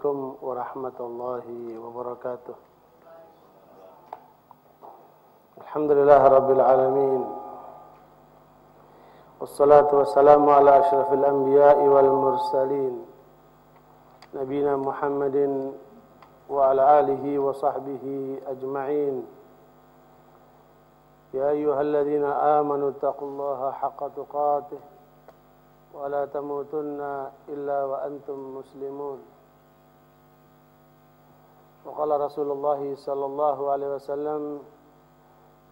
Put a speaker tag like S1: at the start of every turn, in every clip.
S1: عليكم ورحمة الله وبركاته. الحمد لله رب العالمين، والصلاة والسلام على أشرف الأنبياء والمرسلين نبينا محمد وعلى آله وصحبه أجمعين. يا أيها الذين آمنوا اتقوا الله حق تقاته ولا تموتن إلا وأنتم مسلمون. وقال رسول الله صلى الله عليه وسلم: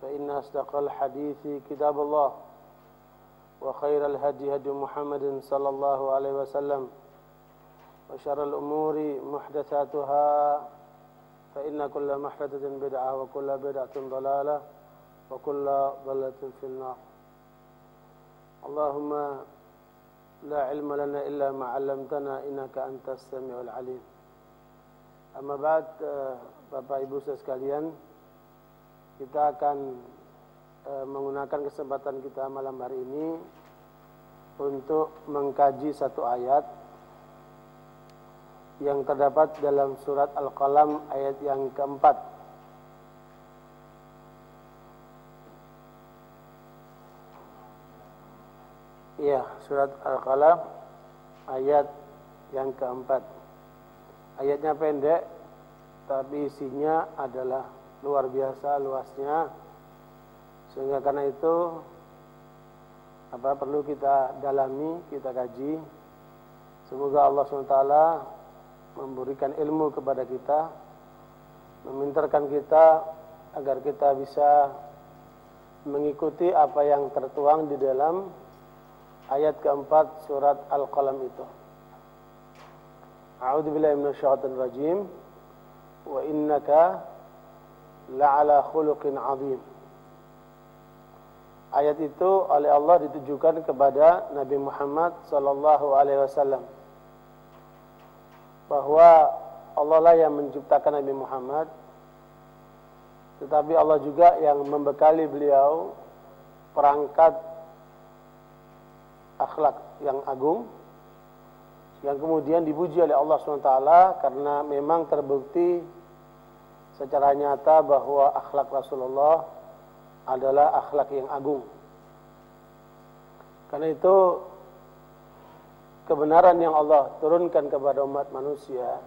S1: فإن أصدق الحديث كتاب الله وخير الهدي هدي محمد صلى الله عليه وسلم وشر الأمور محدثاتها فإن كل محدثة بدعة وكل بدعة ضلالة وكل ضلالة في النار. اللهم la ilma lana illa ma 'allamtana innaka antas samiul alim. Amma ba'd, Bapak Ibu sekalian, kita akan menggunakan kesempatan kita malam hari ini untuk mengkaji satu ayat yang terdapat dalam surat Al-Qalam ayat yang keempat. Ya, surat Al-Qalam ayat yang keempat. Ayatnya pendek, tapi isinya adalah luar biasa luasnya. Sehingga karena itu perlu kita dalami, kita kaji. Semoga Allah SWT memberikan ilmu kepada kita, memintarkan kita agar kita bisa mengikuti apa yang tertuang di dalam ayat keempat surat Al-Qalam itu. A'udzu billahi minasyaitonir rajim. Wa innaka la'ala khuluqin 'adzim. Ayat itu oleh Allah ditujukan kepada Nabi Muhammad sallallahu alaihi wasallam, bahwa Allah lah yang menciptakan Nabi Muhammad, tetapi Allah juga yang membekali beliau perangkat akhlak yang agung, yang kemudian dipuji oleh Allah SWT karena memang terbukti secara nyata bahwa akhlak Rasulullah adalah akhlak yang agung. Karena itu kebenaran yang Allah turunkan kepada umat manusia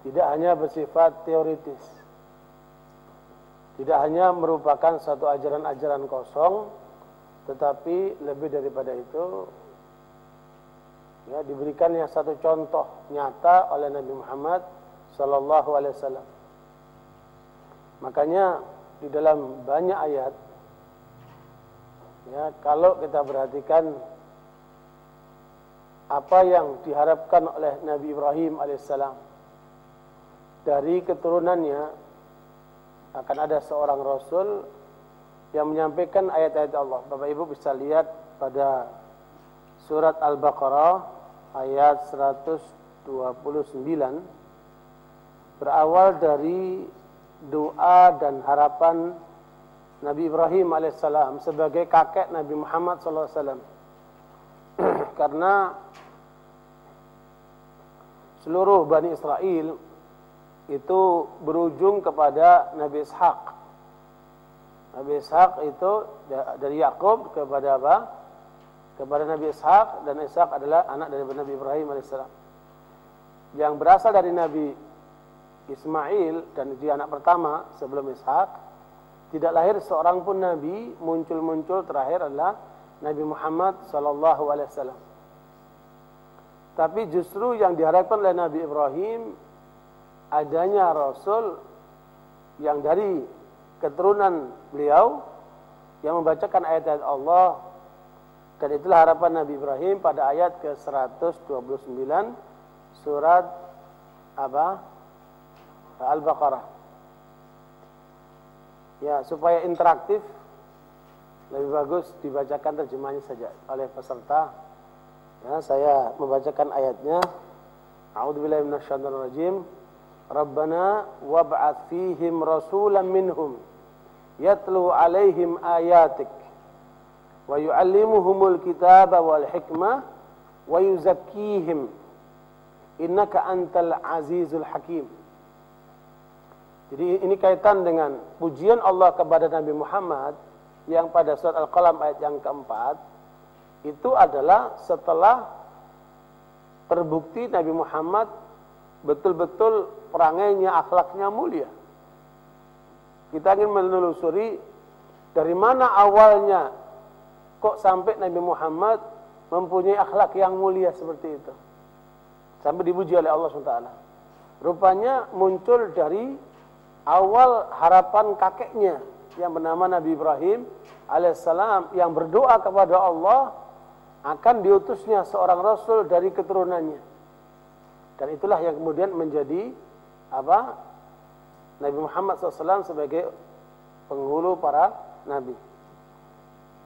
S1: tidak hanya bersifat teoritis, tidak hanya merupakan satu ajaran-ajaran kosong, tetapi lebih daripada itu, ya, diberikannya satu contoh nyata oleh Nabi Muhammad sallallahu alaihi wasallam. Makanya di dalam banyak ayat, ya, kalau kita perhatikan apa yang diharapkan oleh Nabi Ibrahim alaihissalam, dari keturunannya akan ada seorang Rasul yang menyampaikan ayat-ayat Allah. Bapak Ibu bisa lihat pada surat Al-Baqarah ayat 129, berawal dari doa dan harapan Nabi Ibrahim alaihissalam sebagai kakek Nabi Muhammad sallallahu alaihi wasallam. Karena seluruh Bani Israel itu berujung kepada Nabi Ishaq. Nabi Ishaq itu dari Yakub kepada apa? Kepada Nabi Ishaq, dan Ishaq adalah anak dari Nabi Ibrahim alaihissalam. Yang berasal dari Nabi Ismail, dan dia anak pertama sebelum Ishaq. Tidak lahir seorang pun Nabi, muncul terakhir adalah Nabi Muhammad sallallahu alaihi wasallam. Tapi justru yang diharapkan oleh Nabi Ibrahim adanya Rasul yang dari keturunan beliau yang membacakan ayat-ayat Allah, dan itulah harapan Nabi Ibrahim pada ayat ke-129 surat Al-Baqarah. Ya, supaya interaktif lebih bagus dibacakan terjemahnya saja oleh peserta. Ya, saya membacakan ayatnya. A'udzubillahi minasyaitonir rajim. Rabbana wab'ats fihim rasulan minhum yatlu alaihim ayatik wa yu'allimuhumul kitaba wal hikmah wa yuzakkihim innaka antal azizul hakim. Jadi ini kaitan dengan pujian Allah kepada Nabi Muhammad yang pada surat Al-Qalam ayat yang keempat, itu adalah setelah terbukti Nabi Muhammad betul-betul perangainya, akhlaknya mulia. Kita ingin menelusuri dari mana awalnya kok sampai Nabi Muhammad mempunyai akhlak yang mulia seperti itu, sampai dipuji oleh Allah SWT. Rupanya muncul dari awal harapan kakeknya yang bernama Nabi Ibrahim alaihissalam, yang berdoa kepada Allah akan diutusnya seorang rasul dari keturunannya. Dan itulah yang kemudian menjadi Nabi Muhammad SAW sebagai penghulu para nabi.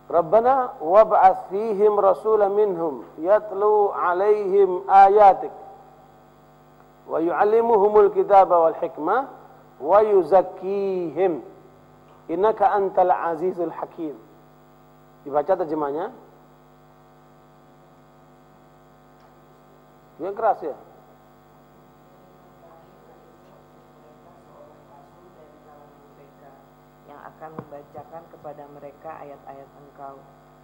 S1: Rabbana wab'ats fihim rasulan minhum yatlu 'alaihim ayatik wa yu'allimuhumul kitaba wal hikmah wa yuzakkihim innaka antal azizul hakim. Dibaca terjemahnya. Yang keras ya.
S2: Yang akan membacakan kepada mereka ayat-ayat Engkau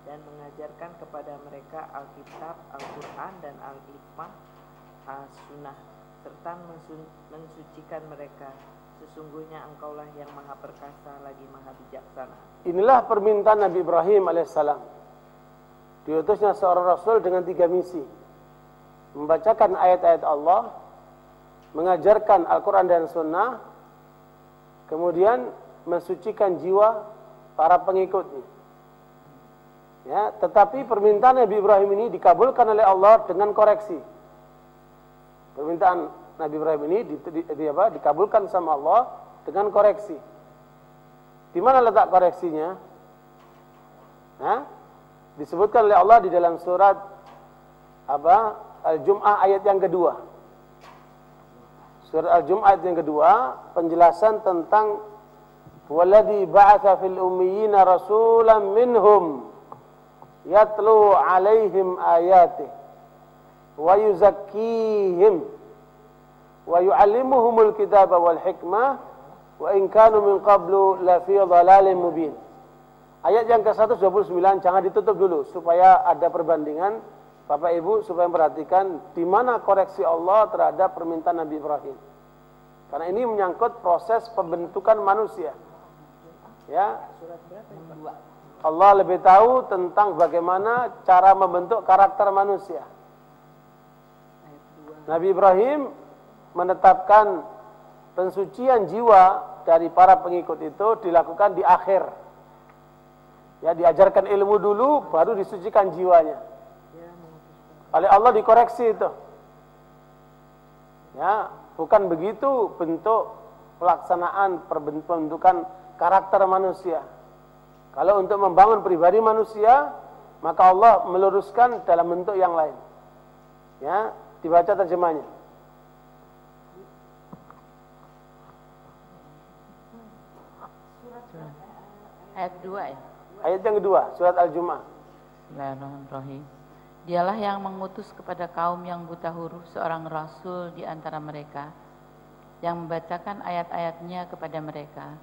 S2: dan mengajarkan kepada mereka Alkitab, Al-Quran dan Al-Hikmah, As-Sunnah, serta mensucikan mereka. Sesungguhnya Engkaulah yang maha perkasa lagi maha bijaksana. Inilah
S1: permintaan Nabi Ibrahim alaihissalam. Diutusnya seorang rasul dengan 3 misi: membacakan ayat-ayat Allah, mengajarkan Al-Quran dan Sunnah, kemudian mensucikan jiwa para pengikutnya. Ya, tetapi permintaan Nabi Ibrahim ini dikabulkan oleh Allah dengan koreksi. Permintaan Nabi Ibrahim ini dikabulkan sama Allah dengan koreksi. Di mana letak koreksinya? Disebutkan oleh Allah di dalam surat Al-Jum'ah ayat yang kedua. Surat Al-Jum'ah ayat yang kedua, penjelasan tentang walladzi ba'atsa fil ummiyina rasulan minhum yatlu 'alaihim ayatihi wa yuzakkihim wa yu'allimuhumul kitaba wal hikmah wa in kanu min qablu la fi dhalalin mubin. Ayat yang ke-129 jangan ditutup dulu supaya ada perbandingan Bapak Ibu, supaya perhatikan di mana koreksi Allah terhadap permintaan Nabi Ibrahim. Karena ini menyangkut proses pembentukan manusia. Ya. Allah lebih tahu tentang bagaimana cara membentuk karakter manusia. Nabi Ibrahim menetapkan pensucian jiwa dari para pengikut itu dilakukan di akhir. Ya, diajarkan ilmu dulu baru disucikan jiwanya. Oleh Allah dikoreksi itu. Ya, bukan begitu bentuk pelaksanaan pembentukan karakter manusia. Kalau untuk membangun pribadi manusia, maka Allah meluruskan dalam bentuk yang lain. Ya, dibaca terjemahnya.
S3: Ayat 2 ya.
S1: Ayat yang kedua, surat Al-Jum'ah.
S3: Bismillahirrahmanirrahim. Dialah yang mengutus kepada kaum yang buta huruf seorang rasul di antara mereka, yang membacakan ayat-ayatnya kepada mereka,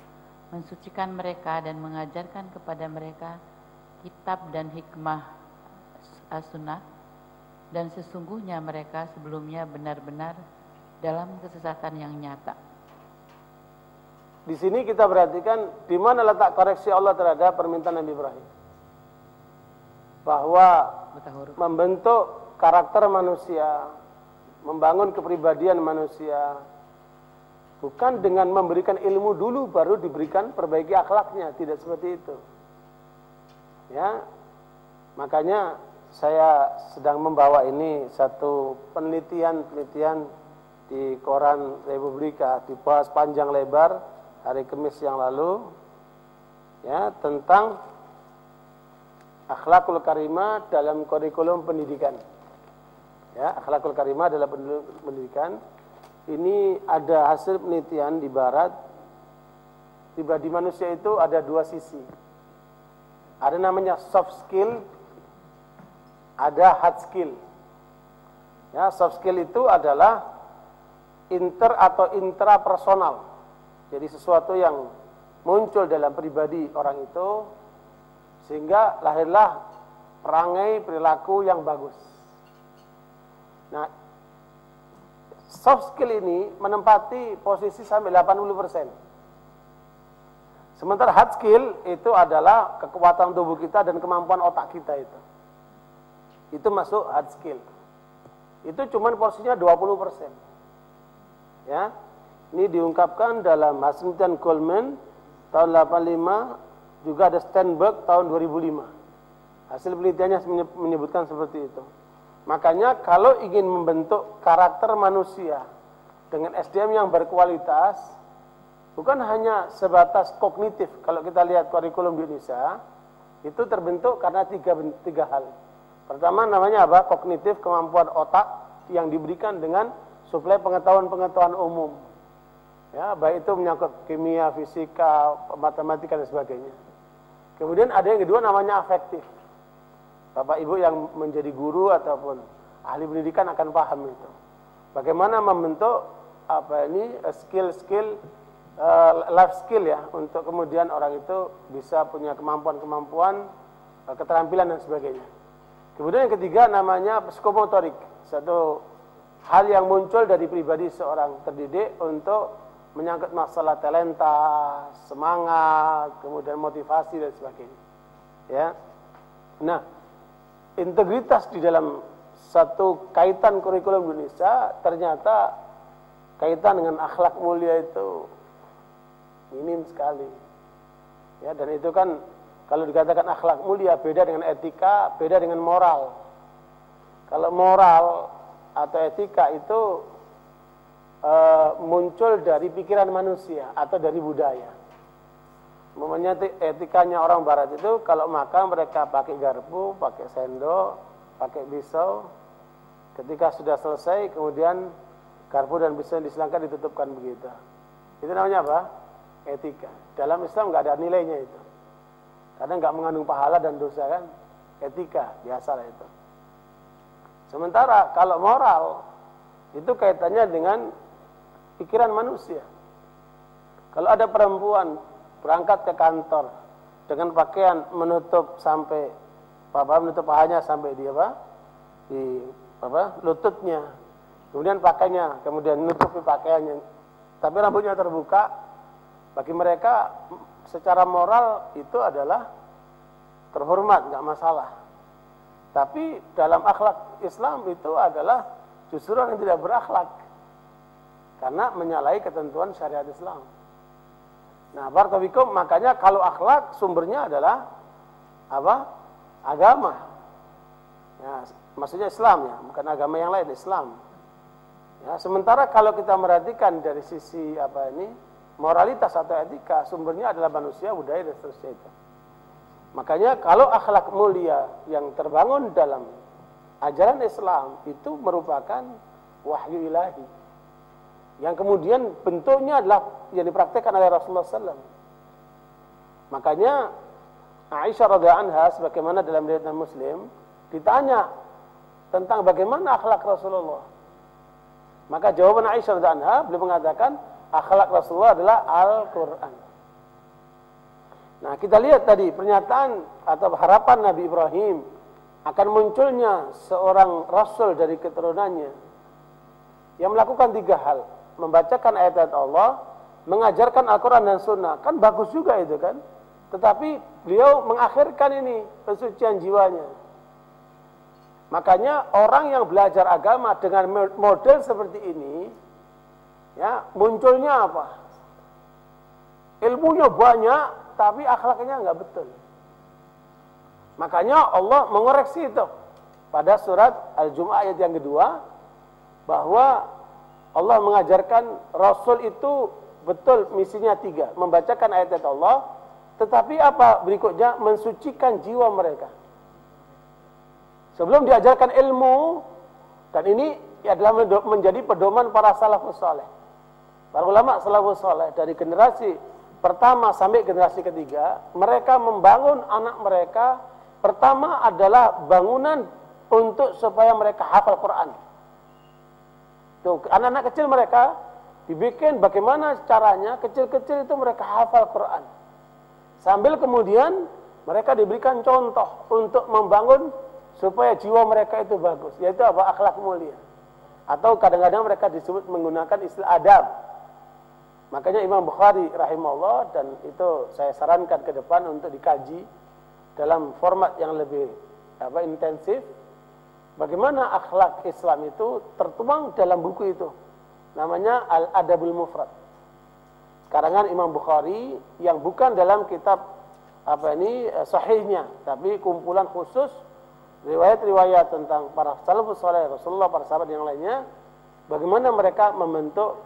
S3: mensucikan mereka dan mengajarkan kepada mereka kitab dan hikmah as-sunnah, dan sesungguhnya mereka sebelumnya benar-benar dalam kesesatan yang nyata.
S1: Di sini kita perhatikan di mana letak koreksi Allah terhadap permintaan Nabi Ibrahim. Bahwa membentuk karakter manusia, membangun kepribadian manusia, bukan dengan memberikan ilmu dulu baru diberikan perbaiki akhlaknya, tidak seperti itu. Ya, makanya saya sedang membawa ini satu penelitian di koran Republika, dibahas panjang lebar hari Kamis yang lalu, ya, tentang akhlakul karimah dalam kurikulum pendidikan. Ya, akhlakul karimah dalam pendidikan. Ini ada hasil penelitian di barat. Pribadi manusia itu ada 2 sisi. Ada namanya soft skill, ada hard skill. Ya, soft skill itu adalah inter atau intrapersonal. Jadi sesuatu yang muncul dalam pribadi orang itu sehingga lahirlah perangai perilaku yang bagus. Nah, soft skill ini menempati posisi sampai 80%. Sementara hard skill itu adalah kekuatan tubuh kita dan kemampuan otak kita itu. Itu masuk hard skill. Itu cuman porsinya 20%. Ya. Ini diungkapkan dalam hasil penelitian Goldman tahun 85, juga ada Sternberg tahun 2005. Hasil penelitiannya menyebutkan seperti itu. Makanya kalau ingin membentuk karakter manusia dengan SDM yang berkualitas, bukan hanya sebatas kognitif. Kalau kita lihat kurikulum di Indonesia, itu terbentuk karena tiga hal. Pertama namanya apa? Kognitif, kemampuan otak yang diberikan dengan suplai pengetahuan-pengetahuan umum. Ya, baik itu menyangkut kimia, fisika, matematika dan sebagainya. Kemudian ada yang kedua namanya afektif. Bapak Ibu yang menjadi guru ataupun ahli pendidikan akan paham itu. Bagaimana membentuk skill-skill life skill ya, untuk kemudian orang itu bisa punya kemampuan-kemampuan, keterampilan dan sebagainya. Kemudian yang ketiga namanya psikomotorik, satu hal yang muncul dari pribadi seorang terdidik untuk menyangkut masalah talenta, semangat, kemudian motivasi dan sebagainya. Ya. Nah, integritas di dalam satu kaitan kurikulum Indonesia ternyata kaitan dengan akhlak mulia itu minim sekali. Ya, dan itu kan kalau dikatakan akhlak mulia beda dengan etika, beda dengan moral. Kalau moral atau etika itu muncul dari pikiran manusia atau dari budaya. Namanya etikanya orang barat itu kalau makan mereka pakai garpu, pakai sendok, pakai pisau. Ketika sudah selesai kemudian garpu dan pisau disilangkan ditutupkan begitu. Itu namanya apa? Etika. Dalam Islam nggak ada nilainya itu. Karena nggak mengandung pahala dan dosa kan. Etika, biasalah itu. Sementara kalau moral itu kaitannya dengan pikiran manusia. Kalau ada perempuan berangkat ke kantor dengan pakaian menutup sampai menutup pahanya sampai di lututnya. Kemudian pakainya, kemudian menutupi pakaiannya. Tapi rambutnya terbuka, bagi mereka secara moral itu adalah terhormat, nggak masalah. Tapi dalam akhlak Islam itu adalah justru orang yang tidak berakhlak karena menyalahi ketentuan syariat Islam. Nah, barakallahu makanya kalau akhlak sumbernya adalah apa? Agama. Ya, maksudnya Islam ya, bukan agama yang lain, Islam. Ya, sementara kalau kita merhatikan dari sisi moralitas atau etika, sumbernya adalah manusia, budaya dan seterusnya itu. Makanya kalau akhlak mulia yang terbangun dalam ajaran Islam itu merupakan wahyu ilahi. Yang kemudian bentuknya adalah yang dipraktikkan oleh Rasulullah SAW. Makanya Aisyah radhiyallahu anha sebagaimana dalam riwayat Muslim ditanya tentang bagaimana akhlak Rasulullah. Maka jawaban Aisyah radhiyallahu anha beliau mengatakan akhlak Rasulullah adalah Al-Quran. Nah, kita lihat tadi pernyataan atau harapan Nabi Ibrahim akan munculnya seorang rasul dari keturunannya yang melakukan 3 hal. Membacakan ayat-ayat Allah, mengajarkan Al-Quran dan Sunnah. Kan bagus juga itu kan. Tetapi beliau mengakhirkan ini pensucian jiwanya. Makanya orang yang belajar agama dengan model seperti ini, ya munculnya apa? Ilmunya banyak, tapi akhlaknya nggak betul. Makanya Allah mengoreksi itu pada surat Al-Jumu'ah ayat yang kedua, bahwa Allah mengajarkan Rasul itu betul misinya 3, membacakan ayat-ayat Allah, tetapi apa berikutnya? Mensucikan jiwa mereka. Sebelum diajarkan ilmu, dan ini adalah menjadi pedoman para salafus saleh. Para ulama salafus saleh dari generasi pertama sampai generasi ketiga, mereka membangun anak mereka. Pertama adalah bangunan untuk supaya mereka hafal Quran. Tuh, anak-anak kecil mereka dibikin bagaimana caranya kecil-kecil itu mereka hafal Quran. Sambil kemudian mereka diberikan contoh untuk membangun supaya jiwa mereka itu bagus, yaitu apa? Akhlak mulia. Atau kadang-kadang mereka disebut menggunakan istilah adab. Makanya Imam Bukhari rahimahullah, dan itu saya sarankan ke depan untuk dikaji dalam format yang lebih intensif. Bagaimana akhlak Islam itu tertuang dalam buku itu. Namanya Al-Adabul Mufrad. Karangan Imam Bukhari yang bukan dalam kitab sahihnya, tapi kumpulan khusus riwayat-riwayat tentang para salafus saleh, Rasulullah, para sahabat yang lainnya, bagaimana mereka membentuk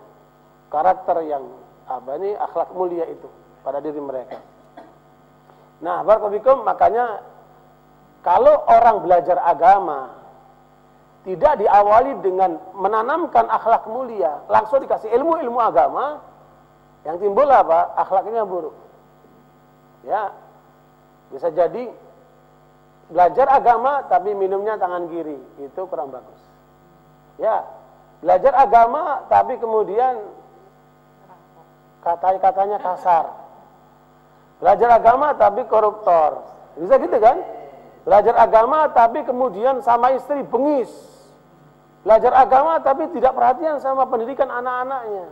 S1: karakter yang akhlak mulia itu pada diri mereka. Nah, barakallahu, makanya kalau orang belajar agama tidak diawali dengan menanamkan akhlak mulia, langsung dikasih ilmu agama, yang timbul apa? Akhlaknya buruk. Ya, bisa jadi belajar agama tapi minumnya tangan kiri, itu kurang bagus. Ya, belajar agama tapi kemudian katanya kasar. Belajar agama tapi koruptor. Bisa gitu kan? Belajar agama tapi kemudian sama istri bengis. Belajar agama tapi tidak perhatian sama pendidikan anak-anaknya.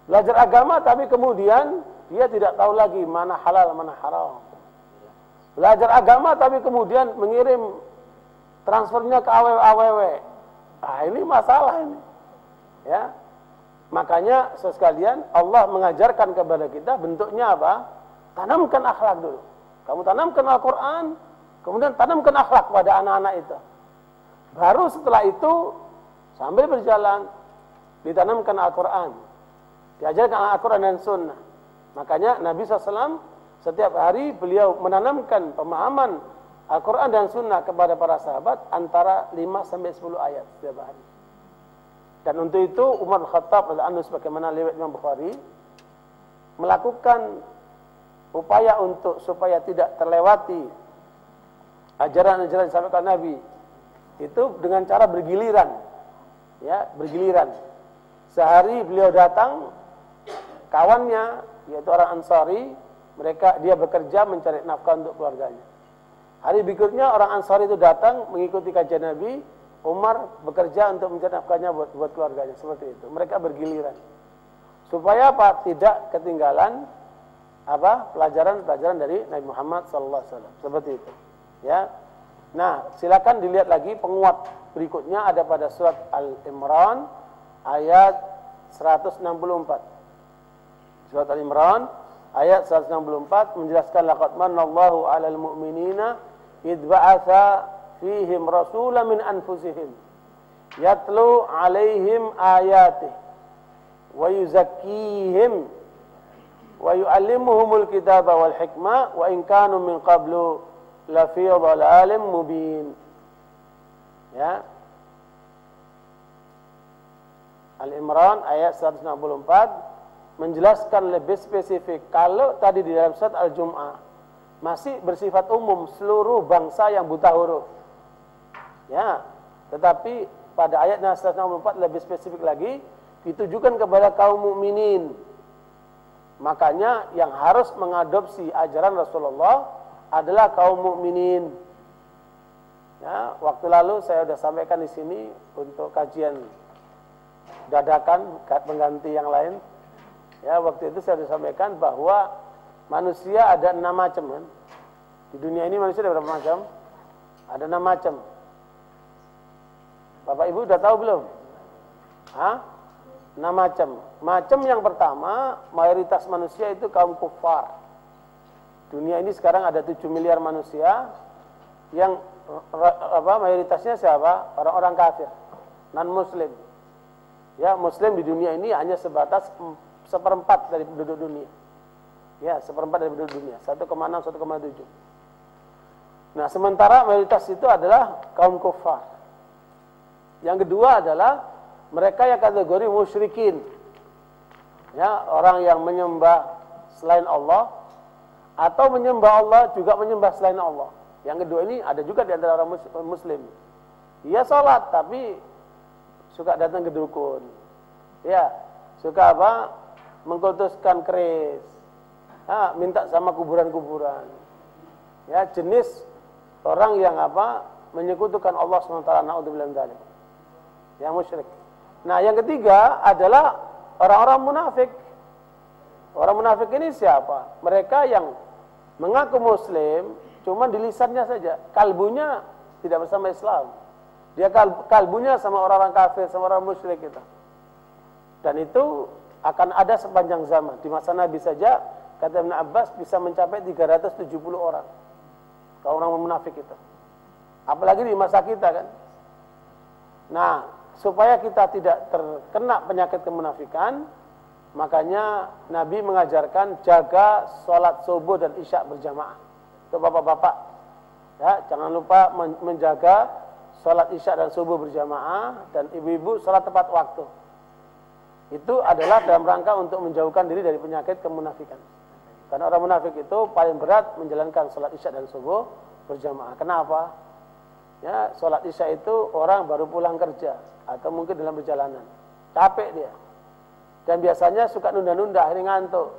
S1: Belajar agama tapi kemudian dia tidak tahu lagi mana halal mana haram. Belajar agama tapi kemudian mengirim transfernya ke aww. Ah, ini masalah ini. Ya. Makanya sekalian Allah mengajarkan kepada kita bentuknya apa? Tanamkan akhlak dulu. Kamu tanamkan Al-Quran, kemudian tanamkan akhlak pada anak-anak itu. Baru setelah itu sambil berjalan ditanamkan Al-Quran, diajarkan Al-Quran dan Sunnah. Makanya Nabi SAW setiap hari beliau menanamkan pemahaman Al-Quran dan Sunnah kepada para sahabat antara 5-10 ayat setiap hari. Dan untuk itu Umar bin Khattab radhiyallahu anhu, sebagaimana riwayat Imam Bukhari, melakukan upaya supaya tidak terlewati ajaran-ajaran disampaikan Nabi itu dengan cara bergiliran. Ya, bergiliran. Sehari beliau datang, kawannya yaitu orang Ansari, dia bekerja mencari nafkah untuk keluarganya. Hari berikutnya orang Ansari itu datang mengikuti kajian Nabi, Umar bekerja untuk mencari nafkahnya buat keluarganya, seperti itu. Mereka bergiliran. Supaya apa? Tidak ketinggalan pelajaran-pelajaran dari Nabi Muhammad sallallahu alaihi wasallam. Seperti itu. Ya. Nah, silakan dilihat lagi penguat berikutnya ada pada surat Al-Imran ayat 164. Surat Al-Imran ayat 164 menjelaskan laqad manallahu 'alal mu'minina idh ba'atsa fihim rasulan min anfusihim yatlu 'alaihim ayatihi wa yuzakkihim wa yu'allimuhumul kitaba wal hikmah wa in kanu min qablu lafi dhalalin mubin. Ya. Al-Imran ayat 164 menjelaskan lebih spesifik. Kalau tadi di dalam surat Al-Jum'ah masih bersifat umum seluruh bangsa yang buta huruf. Ya, tetapi pada ayat 164 lebih spesifik lagi ditujukan kepada kaum mukminin. Makanya yang harus mengadopsi ajaran Rasulullah adalah kaum mukminin. Ya, waktu lalu saya sudah sampaikan di sini untuk kajian dadakan pengganti yang lain. Ya, waktu itu saya sudah sampaikan bahwa manusia ada 6 macam kan. Di dunia ini manusia ada berapa macam? Ada 6 macam. Bapak Ibu sudah tahu belum? 6 macam. Macam yang pertama, mayoritas manusia itu kaum kufar. Dunia ini sekarang ada 7 miliar manusia yang mayoritasnya siapa? Orang-orang kafir, non-muslim. Ya, muslim di dunia ini hanya sebatas 1/4 dari penduduk dunia. Ya, 1/4 dari penduduk dunia, 1,6, 1,7. Nah, sementara mayoritas itu adalah kaum kufar. Yang kedua adalah mereka yang kategori musyrikin. Ya, orang yang menyembah selain Allah atau menyembah Allah juga menyembah selain Allah. Yang kedua ini ada juga di antara orang muslim. Dia sholat tapi suka datang ke dukun. Ya, suka apa? Mengkultuskan keris. Minta sama kuburan-kuburan. Ya, jenis orang yang apa? Menyekutukan Allah SWT. Na'udzubillah min dzalik. Yang musyrik. Nah, yang ketiga adalah orang-orang munafik. Orang munafik ini siapa? Mereka yang mengaku muslim, cuma di lisannya saja. Kalbunya tidak bersama Islam. Dia kalbunya sama orang-orang kafir, sama orang musyrik itu. Dan itu akan ada sepanjang zaman. Di masa Nabi saja, kata Ibn Abbas, bisa mencapai 370 orang. Kalau orang munafik itu. Apalagi di masa kita kan. Nah, supaya kita tidak terkena penyakit kemunafikan, makanya Nabi mengajarkan jaga sholat subuh dan isya berjamaah. Untuk bapak-bapak, ya, jangan lupa menjaga sholat isya dan subuh berjamaah, dan ibu-ibu sholat tepat waktu. Itu adalah dalam rangka untuk menjauhkan diri dari penyakit kemunafikan. Karena orang munafik itu paling berat menjalankan sholat isya dan subuh berjamaah. Kenapa? Ya, sholat isya itu orang baru pulang kerja atau mungkin dalam perjalanan, capek dia. Dan biasanya suka nunda-nunda, akhirnya ngantuk.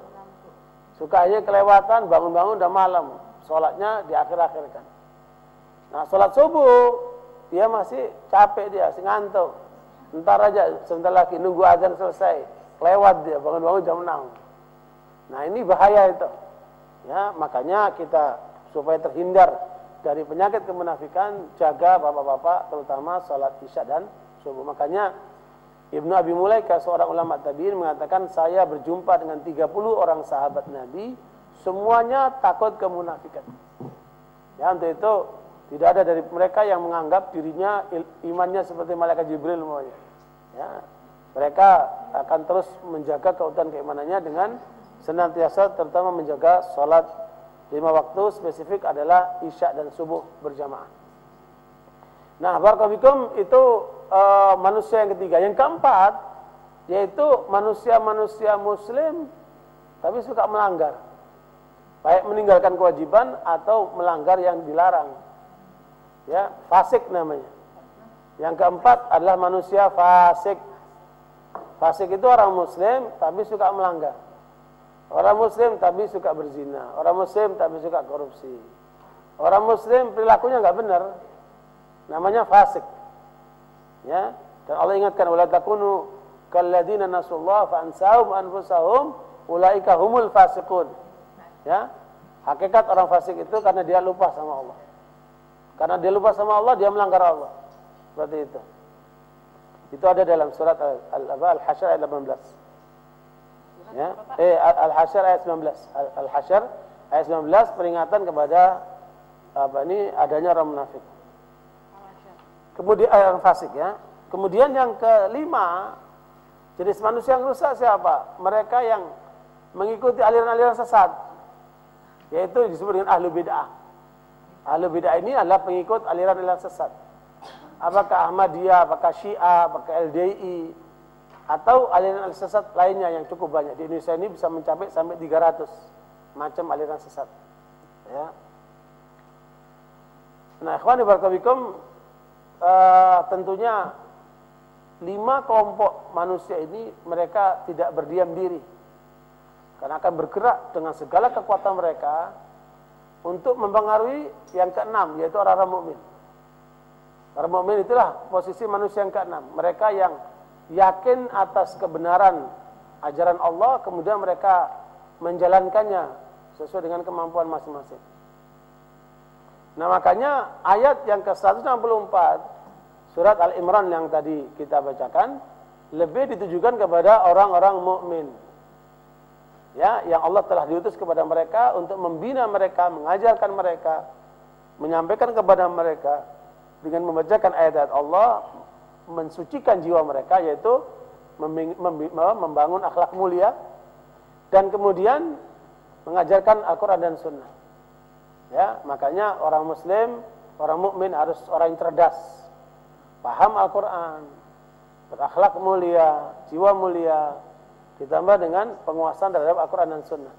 S1: Suka aja kelewatan, bangun-bangun udah malam. Sholatnya di akhir-akhirkan. Nah, sholat subuh, dia masih capek dia, masih ngantuk. Ntar aja, sebentar lagi, nunggu azan selesai. Kelewat dia, bangun-bangun jam 6. Nah, ini bahaya itu. Ya, makanya kita, supaya terhindar dari penyakit kemunafikan, jaga bapak-bapak, terutama sholat isya dan subuh. Makanya, Ibnu Abi Mulaika, seorang ulama tabi'in, mengatakan saya berjumpa dengan 30 orang sahabat Nabi, semuanya takut kemunafikan. Ya, untuk itu tidak ada dari mereka yang menganggap dirinya imannya seperti malaikat Jibril semuanya. Ya, mereka akan terus menjaga keutuhan keimanannya dengan senantiasa terutama menjaga sholat 5 waktu, spesifik adalah isya dan subuh berjamaah. Nah, barakallahu itu manusia yang ketiga. Yang keempat, yaitu manusia-manusia muslim tapi suka melanggar. Baik meninggalkan kewajiban atau melanggar yang dilarang. Ya, fasik namanya. Yang keempat adalah manusia fasik. Fasik itu orang muslim tapi suka melanggar. Orang muslim tapi suka berzina. Orang muslim tapi suka korupsi. Orang muslim perilakunya enggak benar. Namanya fasik. Ya, dan Allah ingatkan wala takunu kalladzina nasallaha fa ansahum anfusahum ulaika humul fasiqun. Ya. Hakikat orang fasik itu karena dia lupa sama Allah. Karena dia lupa sama Allah, dia melanggar Allah. Seperti itu. Itu ada dalam surat Al-Hasyr ayat 18. Ya. Al-Hasyr ayat 19. Al-Hasyr ayat 19 peringatan kepada adanya orang munafik. Kemudian yang fasik ya. Kemudian yang kelima, jenis manusia yang rusak siapa? Mereka yang mengikuti aliran-aliran sesat. Yaitu disebut dengan ahlu bid'ah. Ahlu bid'ah ini adalah pengikut aliran-aliran sesat. Apakah Ahmadiyah, apakah Syiah, apakah LDI, atau aliran sesat lainnya yang cukup banyak. Di Indonesia ini bisa mencapai sampai 300 macam aliran sesat. Ya. Nah, ikhwani barakallahu tentunya 5 kelompok manusia ini mereka tidak berdiam diri, karena akan bergerak dengan segala kekuatan mereka untuk mempengaruhi yang keenam, yaitu orang-orang mukmin. Orang mukmin itulah posisi manusia yang keenam. Mereka yang yakin atas kebenaran ajaran Allah, kemudian mereka menjalankannya sesuai dengan kemampuan masing-masing. Nah, makanya ayat yang ke-164 surat Al-Imran yang tadi kita bacakan lebih ditujukan kepada orang-orang mukmin. Ya, yang Allah telah diutus kepada mereka untuk membina mereka, mengajarkan mereka, menyampaikan kepada mereka dengan membacakan ayat-ayat Allah, mensucikan jiwa mereka, yaitu membangun akhlak mulia, dan kemudian mengajarkan Al-Quran dan Sunnah. Ya, makanya orang Muslim, orang mukmin harus orang yang cerdas, paham Al-Quran, berakhlak mulia, jiwa mulia, ditambah dengan penguasaan terhadap Al-Quran dan Sunnah.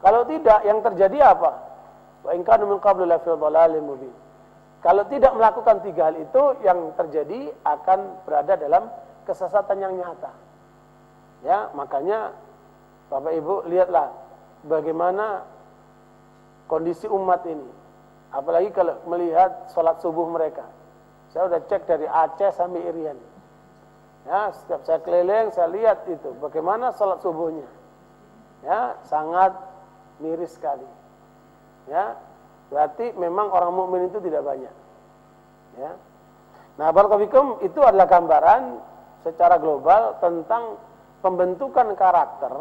S1: Kalau tidak, yang terjadi apa? Wa in kanu min qablu la fi dhalalin mubin. Kalau tidak melakukan 3 hal itu, yang terjadi akan berada dalam kesesatan yang nyata. Ya, makanya Bapak Ibu lihatlah bagaimana kondisi umat ini. Apalagi kalau melihat sholat subuh mereka. Saya udah cek dari Aceh sampai Irian. Ya, setiap saya keliling saya lihat itu bagaimana sholat subuhnya. Ya, sangat miris sekali. Ya, berarti memang orang mukmin itu tidak banyak. Ya. Nah, barakallahu itu adalah gambaran secara global tentang pembentukan karakter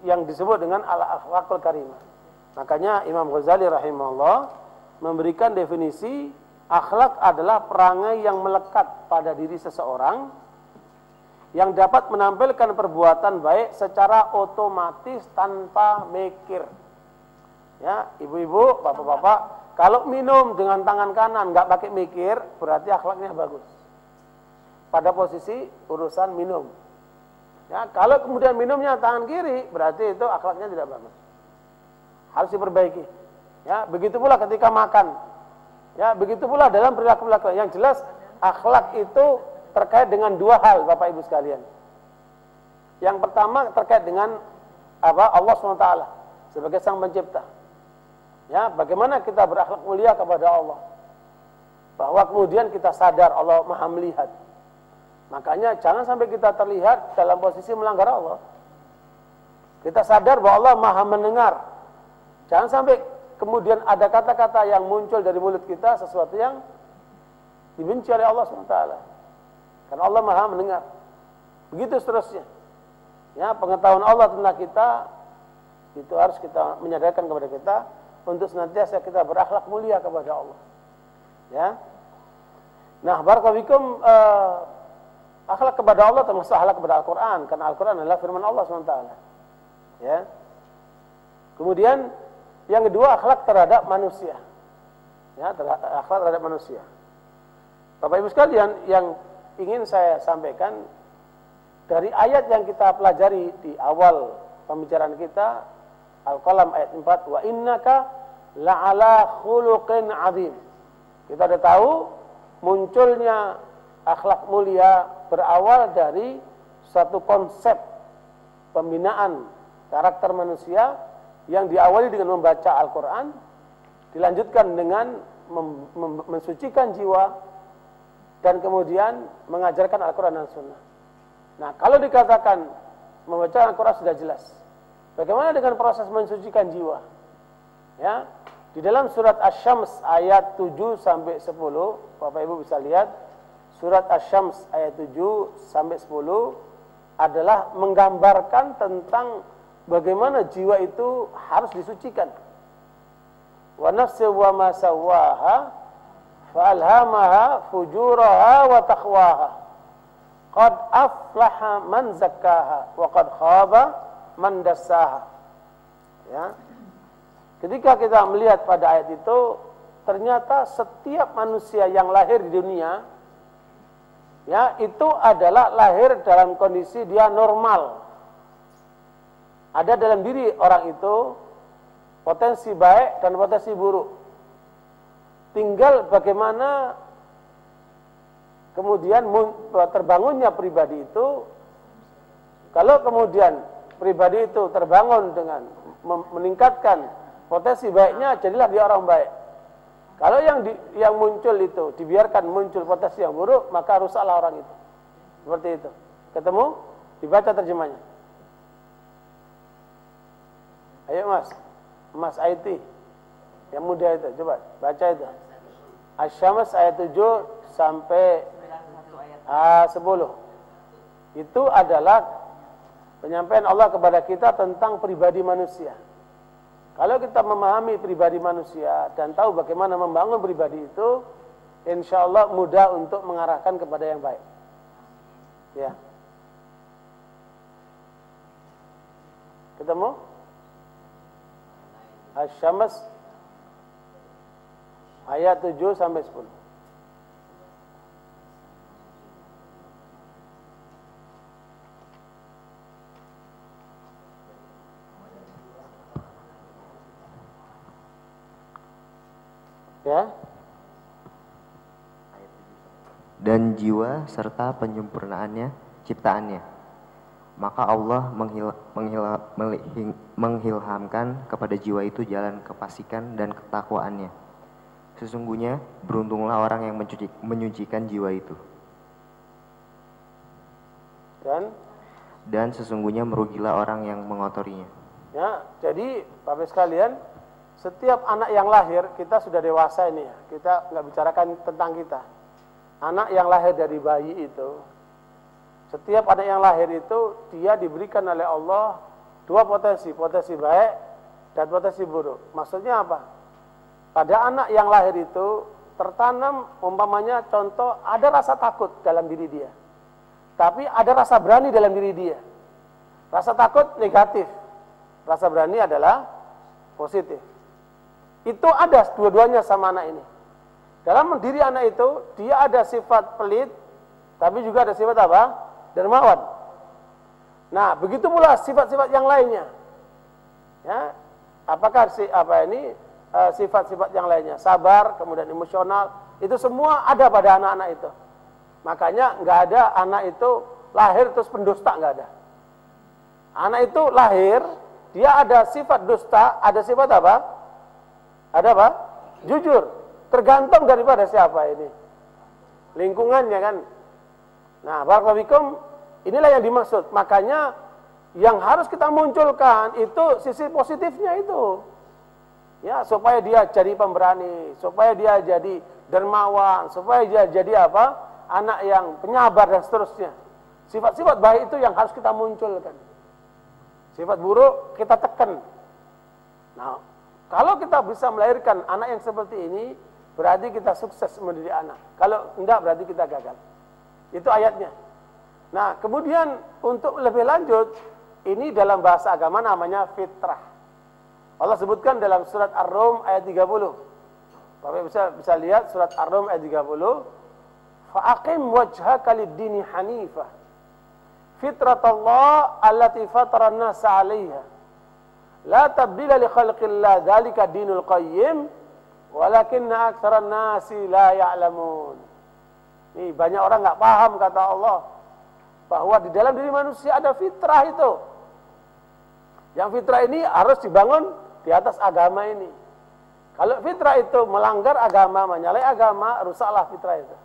S1: yang disebut dengan al-akhlaqul karimah. Makanya Imam Ghazali rahimahullah memberikan definisi akhlak adalah perangai yang melekat pada diri seseorang yang dapat menampilkan perbuatan baik secara otomatis tanpa mikir. Ya, ibu-ibu, bapak-bapak, kalau minum dengan tangan kanan nggak pakai mikir, berarti akhlaknya bagus. Pada posisi urusan minum. Ya, kalau kemudian minumnya tangan kiri, berarti itu akhlaknya tidak bagus. Harus diperbaiki. Ya, begitu pula ketika makan. Ya, begitu pula dalam perilaku-perilaku. Yang jelas akhlak itu terkait dengan dua hal, Bapak Ibu sekalian. Yang pertama terkait dengan apa? Allah SWT sebagai Sang Pencipta. Ya, bagaimana kita berakhlak mulia kepada Allah. Bahwa kemudian kita sadar Allah Maha melihat. Makanya jangan sampai kita terlihat dalam posisi melanggar Allah. Kita sadar bahwa Allah Maha mendengar. Jangan sampai kemudian ada kata-kata yang muncul dari mulut kita sesuatu yang dibenci oleh Allah SWT. Karena Allah Maha mendengar. Begitu seterusnya. Ya, pengetahuan Allah tentang kita itu harus kita menyadarkan kepada kita untuk senantiasa kita berakhlak mulia kepada Allah. Ya. Nah, barakallahu akhlak kepada Allah termasuk akhlak kepada Al-Quran, karena Al-Quran adalah firman Allah SWT. Ya. Kemudian yang kedua akhlak terhadap manusia. Ya, akhlak terhadap manusia. Bapak Ibu sekalian, yang ingin saya sampaikan dari ayat yang kita pelajari di awal pembicaraan kita, Al-Qalam ayat 4, wa innaka la'ala khuluqin azim. Kita sudah tahu munculnya akhlak mulia berawal dari suatu konsep pembinaan karakter manusia yang diawali dengan membaca Al-Quran, dilanjutkan dengan mensucikan jiwa, dan kemudian mengajarkan Al-Quran dan Sunnah. Nah, kalau dikatakan membaca Al-Quran sudah jelas. Bagaimana dengan proses mensucikan jiwa? Ya, di dalam surat Asy-Syams ayat 7 sampai 10, Bapak Ibu bisa lihat, surat Asy-Syams ayat 7 sampai 10 adalah menggambarkan tentang bagaimana jiwa itu harus disucikan. Wa nafsi wa ma sawwaha fa'alhamaha fujuraha wa taqwaha. Qad aflaha man zakkaha wa qad khaba man dassaha. Ya. Ketika kita melihat pada ayat itu, ternyata setiap manusia yang lahir di dunia, ya, itu adalah lahir dalam kondisi dia normal. Ada dalam diri orang itu potensi baik dan potensi buruk. Tinggal bagaimana kemudian terbangunnya pribadi itu. Kalau kemudian pribadi itu terbangun dengan meningkatkan potensi baiknya, jadilah dia orang baik. Kalau yang muncul itu dibiarkan muncul potensi yang buruk, maka rusaklah orang itu. Seperti itu. Ketemu? Dibaca terjemahnya. Ayo Mas IT, yang muda itu, coba baca itu. Asy-Syams ayat 7 sampai 10. Itu adalah penyampaian Allah kepada kita tentang pribadi manusia. Kalau kita memahami pribadi manusia dan tahu bagaimana membangun pribadi itu, insya Allah mudah untuk mengarahkan kepada yang baik. Ya. Ketemu? Asy-Syams ayat 7 sampai 10. Ya.
S4: Dan jiwa serta penyempurnaannya ciptaannya. Maka Allah mengilhamkan kepada jiwa itu jalan kefasikan dan ketakwaannya. Sesungguhnya beruntunglah orang yang menyucikan jiwa itu. Dan sesungguhnya merugilah orang yang mengotorinya.
S1: Ya, jadi Bapak sekalian, setiap anak yang lahir, kita sudah dewasa ini ya, kita nggak bicarakan tentang kita. Anak yang lahir dari bayi itu, setiap anak yang lahir itu, dia diberikan oleh Allah dua potensi baik dan potensi buruk. Maksudnya apa? Pada anak yang lahir itu, tertanam umpamanya contoh, ada rasa takut dalam diri dia. Tapi ada rasa berani dalam diri dia. Rasa takut negatif, rasa berani adalah positif. Itu ada dua-duanya sama anak ini. Dalam diri anak itu, dia ada sifat pelit, tapi juga ada sifat apa? Dermawan. Nah, begitu pula sifat-sifat yang lainnya. Ya, apakah sifat-sifat yang lainnya? Sabar, kemudian emosional, itu semua ada pada anak-anak itu. Makanya nggak ada anak itu lahir terus pendusta, nggak ada. Anak itu lahir, dia ada sifat dusta, ada sifat apa? Ada apa? Jujur. Tergantung daripada siapa ini. Lingkungannya kan. Nah, barakallahu fikum, inilah yang dimaksud. Makanya yang harus kita munculkan itu sisi positifnya itu. Ya, supaya dia jadi pemberani, supaya dia jadi dermawan, supaya dia jadi apa? Anak yang penyabar dan seterusnya. Sifat-sifat baik itu yang harus kita munculkan. Sifat buruk kita tekan. Nah, kalau kita bisa melahirkan anak yang seperti ini, berarti kita sukses mendidik anak. Kalau enggak, berarti kita gagal. Itu ayatnya. Nah, kemudian untuk lebih lanjut, ini dalam bahasa agama namanya fitrah. Allah sebutkan dalam surat Ar-Rum ayat 30. Bapak bisa lihat surat Ar-Rum ayat 30. Fa'aqim wajhaka lid-dini hanifah. Fitratallah allati fatara an-nasa 'alaiha. La tabdila li khalqillah, dzalika dinul qayyim, walakinna aktsaran nasi la ya'lamun. Nih, banyak orang enggak paham kata Allah bahwa di dalam diri manusia ada fitrah itu. Yang fitrah ini harus dibangun di atas agama ini. Kalau fitrah itu melanggar agama, menyalahi agama, rusaklah fitrah itu.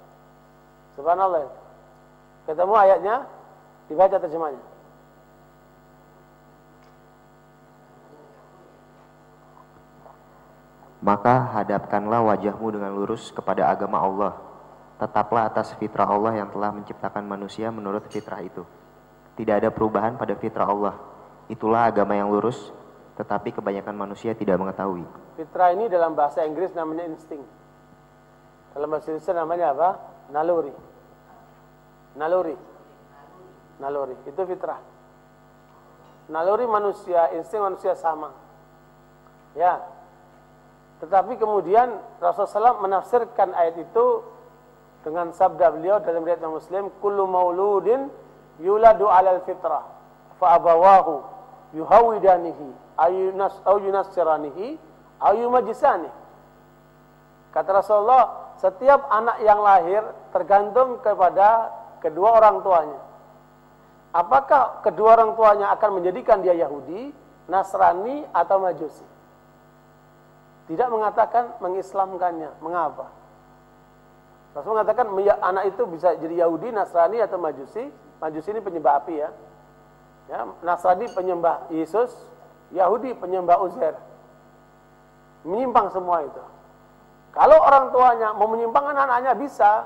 S1: Subhanallah. Ketemu ayatnya, dibaca terjemahnya.
S4: Maka hadapkanlah wajahmu dengan lurus kepada agama Allah. Tetaplah atas fitrah Allah yang telah menciptakan manusia menurut fitrah itu. Tidak ada perubahan pada fitrah Allah. Itulah agama yang lurus, tetapi kebanyakan manusia tidak mengetahui.
S1: Fitrah ini dalam bahasa Inggris namanya insting. Dalam bahasa Indonesia namanya apa? Naluri. Naluri, itu fitrah. Naluri manusia, insting manusia sama. Ya. Tetapi kemudian Rasulullah SAW menafsirkan ayat itu dengan sabda beliau dalam riwayat Muslim, kullu mauludin yuladu 'alal fitrah fa abawahu yuhawidanihi aw yunassiranihi aw yumajjisanihi. Kata Rasulullah, setiap anak yang lahir tergantung kepada kedua orang tuanya. Apakah kedua orang tuanya akan menjadikan dia Yahudi, Nasrani atau Majusi? Tidak mengatakan mengislamkannya. Mengapa? Rasul mengatakan anak itu bisa jadi Yahudi, Nasrani atau Majusi. Majusi ini penyembah api ya. Nasrani penyembah Yesus, Yahudi penyembah Uzair. Menyimpang semua itu. Kalau orang tuanya mau menyimpangkan anaknya bisa,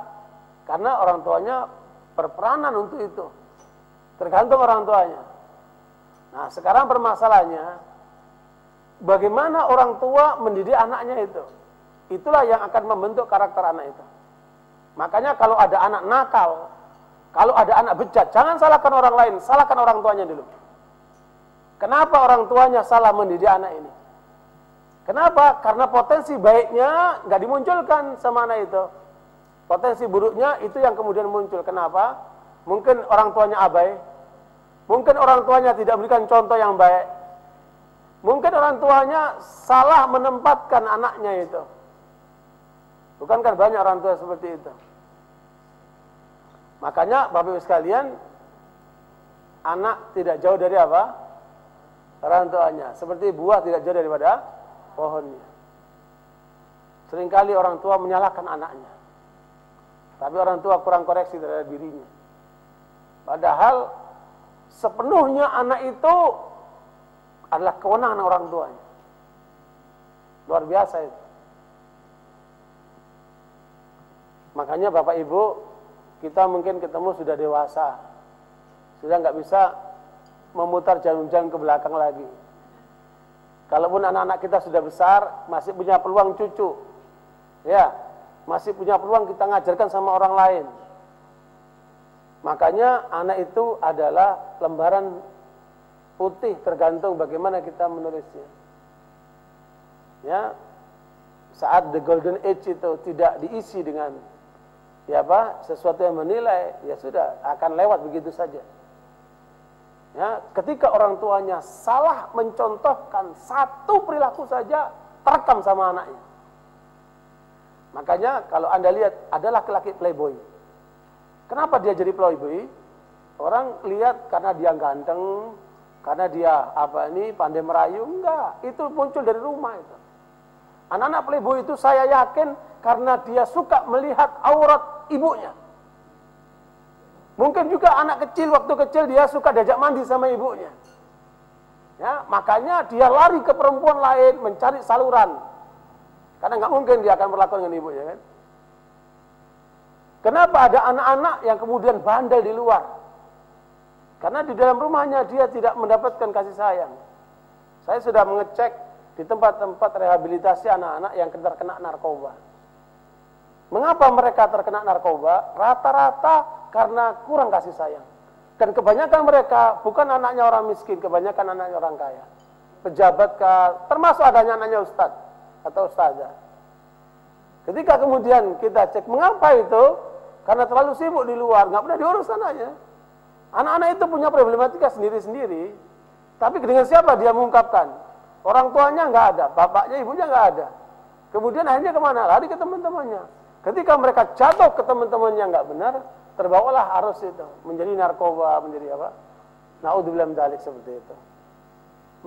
S1: karena orang tuanya berperanan untuk itu. Tergantung orang tuanya. Nah, sekarang permasalahannya, bagaimana orang tua mendidik anaknya itu? Itulah yang akan membentuk karakter anak itu. Makanya kalau ada anak nakal, kalau ada anak bejat, jangan salahkan orang lain, salahkan orang tuanya dulu. Kenapa orang tuanya salah mendidik anak ini? Kenapa? Karena potensi baiknya nggak dimunculkan sama anak itu. Potensi buruknya itu yang kemudian muncul. Kenapa? Mungkin orang tuanya abai. Mungkin orang tuanya tidak memberikan contoh yang baik. Mungkin orang tuanya salah menempatkan anaknya itu. Bukankah banyak orang tua seperti itu? Makanya Bapak Ibu sekalian, anak tidak jauh dari apa? Orang tuanya. Seperti buah tidak jauh daripada pohonnya. Seringkali orang tua menyalahkan anaknya. Tapi orang tua kurang koreksi terhadap dirinya. Padahal sepenuhnya anak itu adalah kewenangan orang tuanya. Luar biasa itu. Makanya Bapak Ibu, kita mungkin ketemu sudah dewasa. Sudah nggak bisa memutar jarum-jarum ke belakang lagi. Kalaupun anak-anak kita sudah besar, masih punya peluang cucu. Ya, masih punya peluang kita ngajarkan sama orang lain. Makanya anak itu adalah lembaran putih tergantung bagaimana kita menulisnya. Ya, saat the golden age itu tidak diisi dengan sesuatu yang menilai, ya sudah akan lewat begitu saja. Ya, ketika orang tuanya salah mencontohkan satu perilaku saja terekam sama anaknya. Makanya kalau Anda lihat ada laki-laki playboy. Kenapa dia jadi playboy? Orang lihat karena dia ganteng, karena dia pandai merayu, enggak. Itu muncul dari rumah itu. Anak-anak playboy itu saya yakin karena dia suka melihat aurat ibunya. Mungkin juga anak kecil waktu kecil dia suka diajak mandi sama ibunya. Ya, makanya dia lari ke perempuan lain mencari saluran. Karena nggak mungkin dia akan berlaku dengan ibunya kan. Kenapa ada anak-anak yang kemudian bandel di luar? Karena di dalam rumahnya dia tidak mendapatkan kasih sayang. Saya sudah mengecek di tempat-tempat rehabilitasi anak-anak yang terkena narkoba. Mengapa mereka terkena narkoba? Rata-rata karena kurang kasih sayang. Dan kebanyakan mereka bukan anaknya orang miskin, kebanyakan anaknya orang kaya. Pejabat termasuk adanya anaknya ustadz atau ustazah. Ketika kemudian kita cek mengapa itu? Karena terlalu sibuk di luar, nggak pernah diurus anaknya. Anak-anak itu punya problematika sendiri-sendiri. Tapi dengan siapa dia mengungkapkan? Orang tuanya nggak ada, bapaknya, ibunya nggak ada. Kemudian akhirnya kemana? Lari ke teman-temannya. Ketika mereka jatuh ke teman-teman yang nggak benar, terbawalah arus itu menjadi narkoba, menjadi apa? Naudzubillah min dzalik, seperti itu.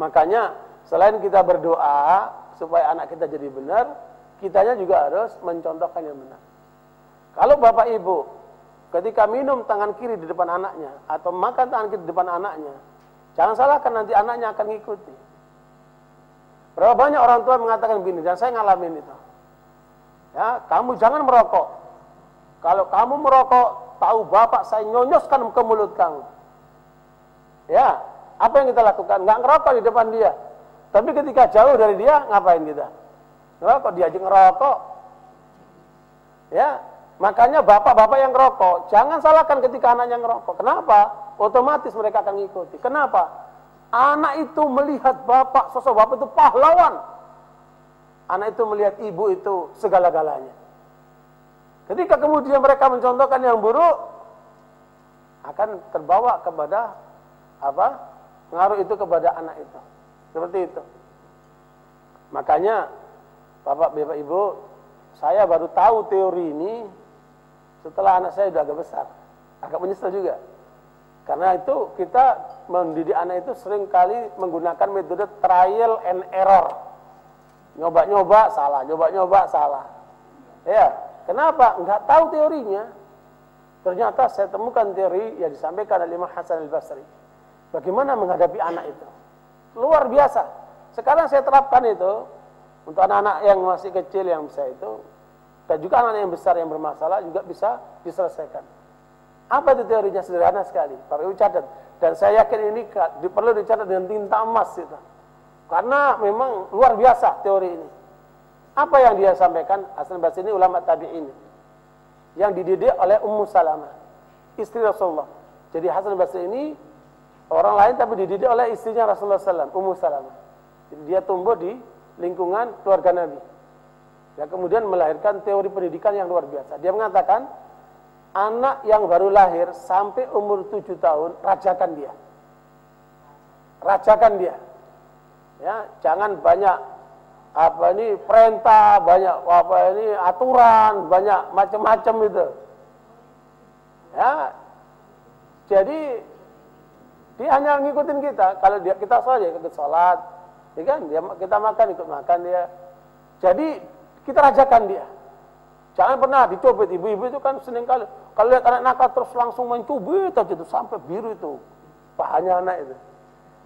S1: Makanya selain kita berdoa supaya anak kita jadi benar, kitanya juga harus mencontohkan yang benar. Kalau bapak ibu ketika minum tangan kiri di depan anaknya atau makan tangan kiri di depan anaknya, jangan salahkan, nanti anaknya akan ngikuti. Berapa banyak orang tua mengatakan begini, dan saya ngalamin itu. Ya, kamu jangan merokok. Kalau kamu merokok, tahu bapak saya nyonyoskan ke mulut kamu. Ya, apa yang kita lakukan? Nggak ngerokok di depan dia. Tapi ketika jauh dari dia, ngapain kita? Ngerokok, dia aja ngerokok. Ya, makanya bapak-bapak yang ngerokok, jangan salahkan ketika anaknya ngerokok. Kenapa? Otomatis mereka akan ngikuti. Kenapa? Anak itu melihat bapak, sosok bapak itu pahlawan. Anak itu melihat ibu itu segala-galanya. Ketika kemudian mereka mencontohkan yang buruk, akan terbawa kepada pengaruh itu kepada anak itu. Seperti itu. Makanya Bapak Ibu, saya baru tahu teori ini setelah anak saya sudah agak besar. Agak menyesal juga. Karena itu kita mendidik anak itu seringkali menggunakan metode trial and error. Nyoba-nyoba salah, nyoba-nyoba salah. Ya, kenapa? Enggak tahu teorinya. Ternyata saya temukan teori yang disampaikan oleh Imam Hasan al-Basri. Bagaimana menghadapi anak itu? Luar biasa. Sekarang saya terapkan itu untuk anak-anak yang masih kecil yang bisa itu, dan juga anak-anak yang besar yang bermasalah juga bisa diselesaikan. Apa itu teorinya? Sederhana sekali. Bapak Ibu catat. Dan saya yakin ini perlu dicatat dengan tinta emas itu. Karena memang luar biasa teori ini. Apa yang dia sampaikan? Hasan al-Basri ini ulama tabi'in yang dididik oleh Ummu Salamah, istri Rasulullah. Jadi Hasan al-Basri ini orang lain tapi dididik oleh istrinya Rasulullah SAW, Ummu Salamah. Jadi dia tumbuh di lingkungan keluarga Nabi. Ya, kemudian melahirkan teori pendidikan yang luar biasa. Dia mengatakan, anak yang baru lahir sampai umur 7 tahun, rajakan dia. Rajakan dia. Ya, jangan banyak perintah, banyak aturan, banyak macam-macam itu. Ya. Jadi Dia hanya ngikutin kita. Kalau kita sholat, ya ikut sholat. Ya kan? Kita makan, ikut makan dia. Jadi kita rajakan dia. Jangan pernah dicubit. Ibu-ibu itu kan sering kali. Kalau lihat anak nakal terus langsung main cubit aja itu sampai biru itu. Pahanya anak itu.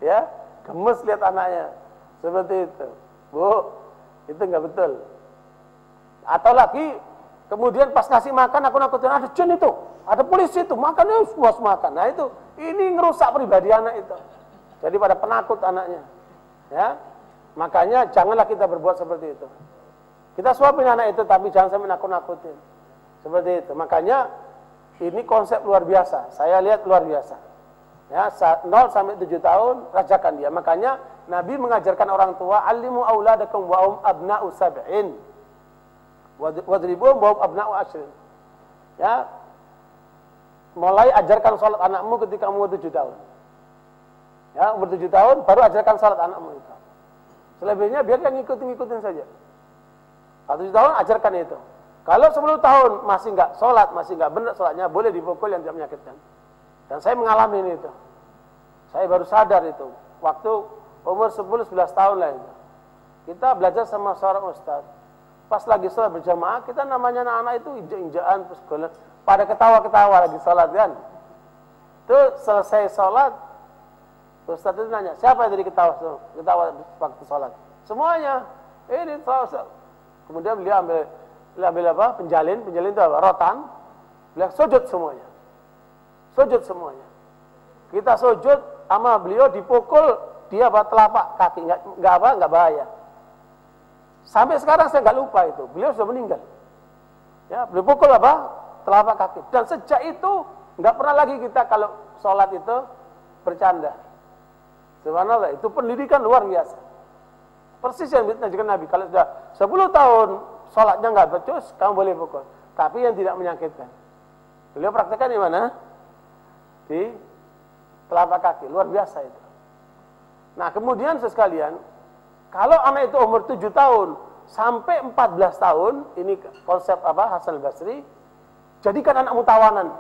S1: Ya, gemes lihat anaknya. Seperti itu. Bu, itu enggak betul. Atau lagi, kemudian pas ngasih makan aku nakutin, ada jin itu. Ada polisi itu, makannya puas makan. Nah itu, ini ngerusak pribadi anak itu. Jadi pada penakut anaknya. Ya, makanya janganlah kita berbuat seperti itu. Kita suapin anak itu, tapi jangan sampai nakut-nakutin. Seperti itu. Makanya ini konsep luar biasa. Saya lihat luar biasa. Ya, 0 sampai 7 tahun rajakan dia. Makanya Nabi mengajarkan orang tua, alimu auladakum wa abna'u sab'in. Wadribuhum wa abna'u ashrin. Ya, mulai ajarkan salat anakmu ketika umur 7 tahun. Ya, umur 7 tahun baru ajarkan salat anakmu itu. Selebihnya biarkan ngikutin saja. 7 tahun ajarkan itu. Kalau 10 tahun masih enggak salat, masih enggak benar salatnya, boleh dipukul yang tidak menyakitkan. Dan saya mengalami ini itu. Saya baru sadar itu. Waktu umur 10-11 tahun lah itu. Kita belajar sama seorang ustaz. Pas lagi sholat berjamaah, kita namanya anak-anak itu injak-injakan, pada ketawa-ketawa lagi sholat kan. Terus selesai sholat, ustaz itu nanya, siapa yang tadi ketawa waktu sholat? Semuanya. Ini sholat. Kemudian beliau ambil apa? Penjalin itu apa? Rotan. Beliau sujud semuanya. Sujud semuanya. Kita sujud sama beliau dipukul, dia apa? Telapak kaki, enggak bahaya. Sampai sekarang saya enggak lupa itu. Beliau sudah meninggal. Ya, beliau pukul apa? Telapak kaki. Dan sejak itu enggak pernah lagi kita kalau sholat itu bercanda. Subhanallah, itu pendidikan luar biasa. Persis yang diajarkan Nabi. Kalau sudah 10 tahun sholatnya enggak becus, kamu boleh pukul. Tapi yang tidak menyakitkan. Beliau praktekkan di mana? Di telapak kaki. Luar biasa itu. Nah, kemudian sekalian, kalau anak itu umur 7 tahun sampai 14 tahun, ini konsep apa Hasan al-Basri, jadikan anak mutawanan.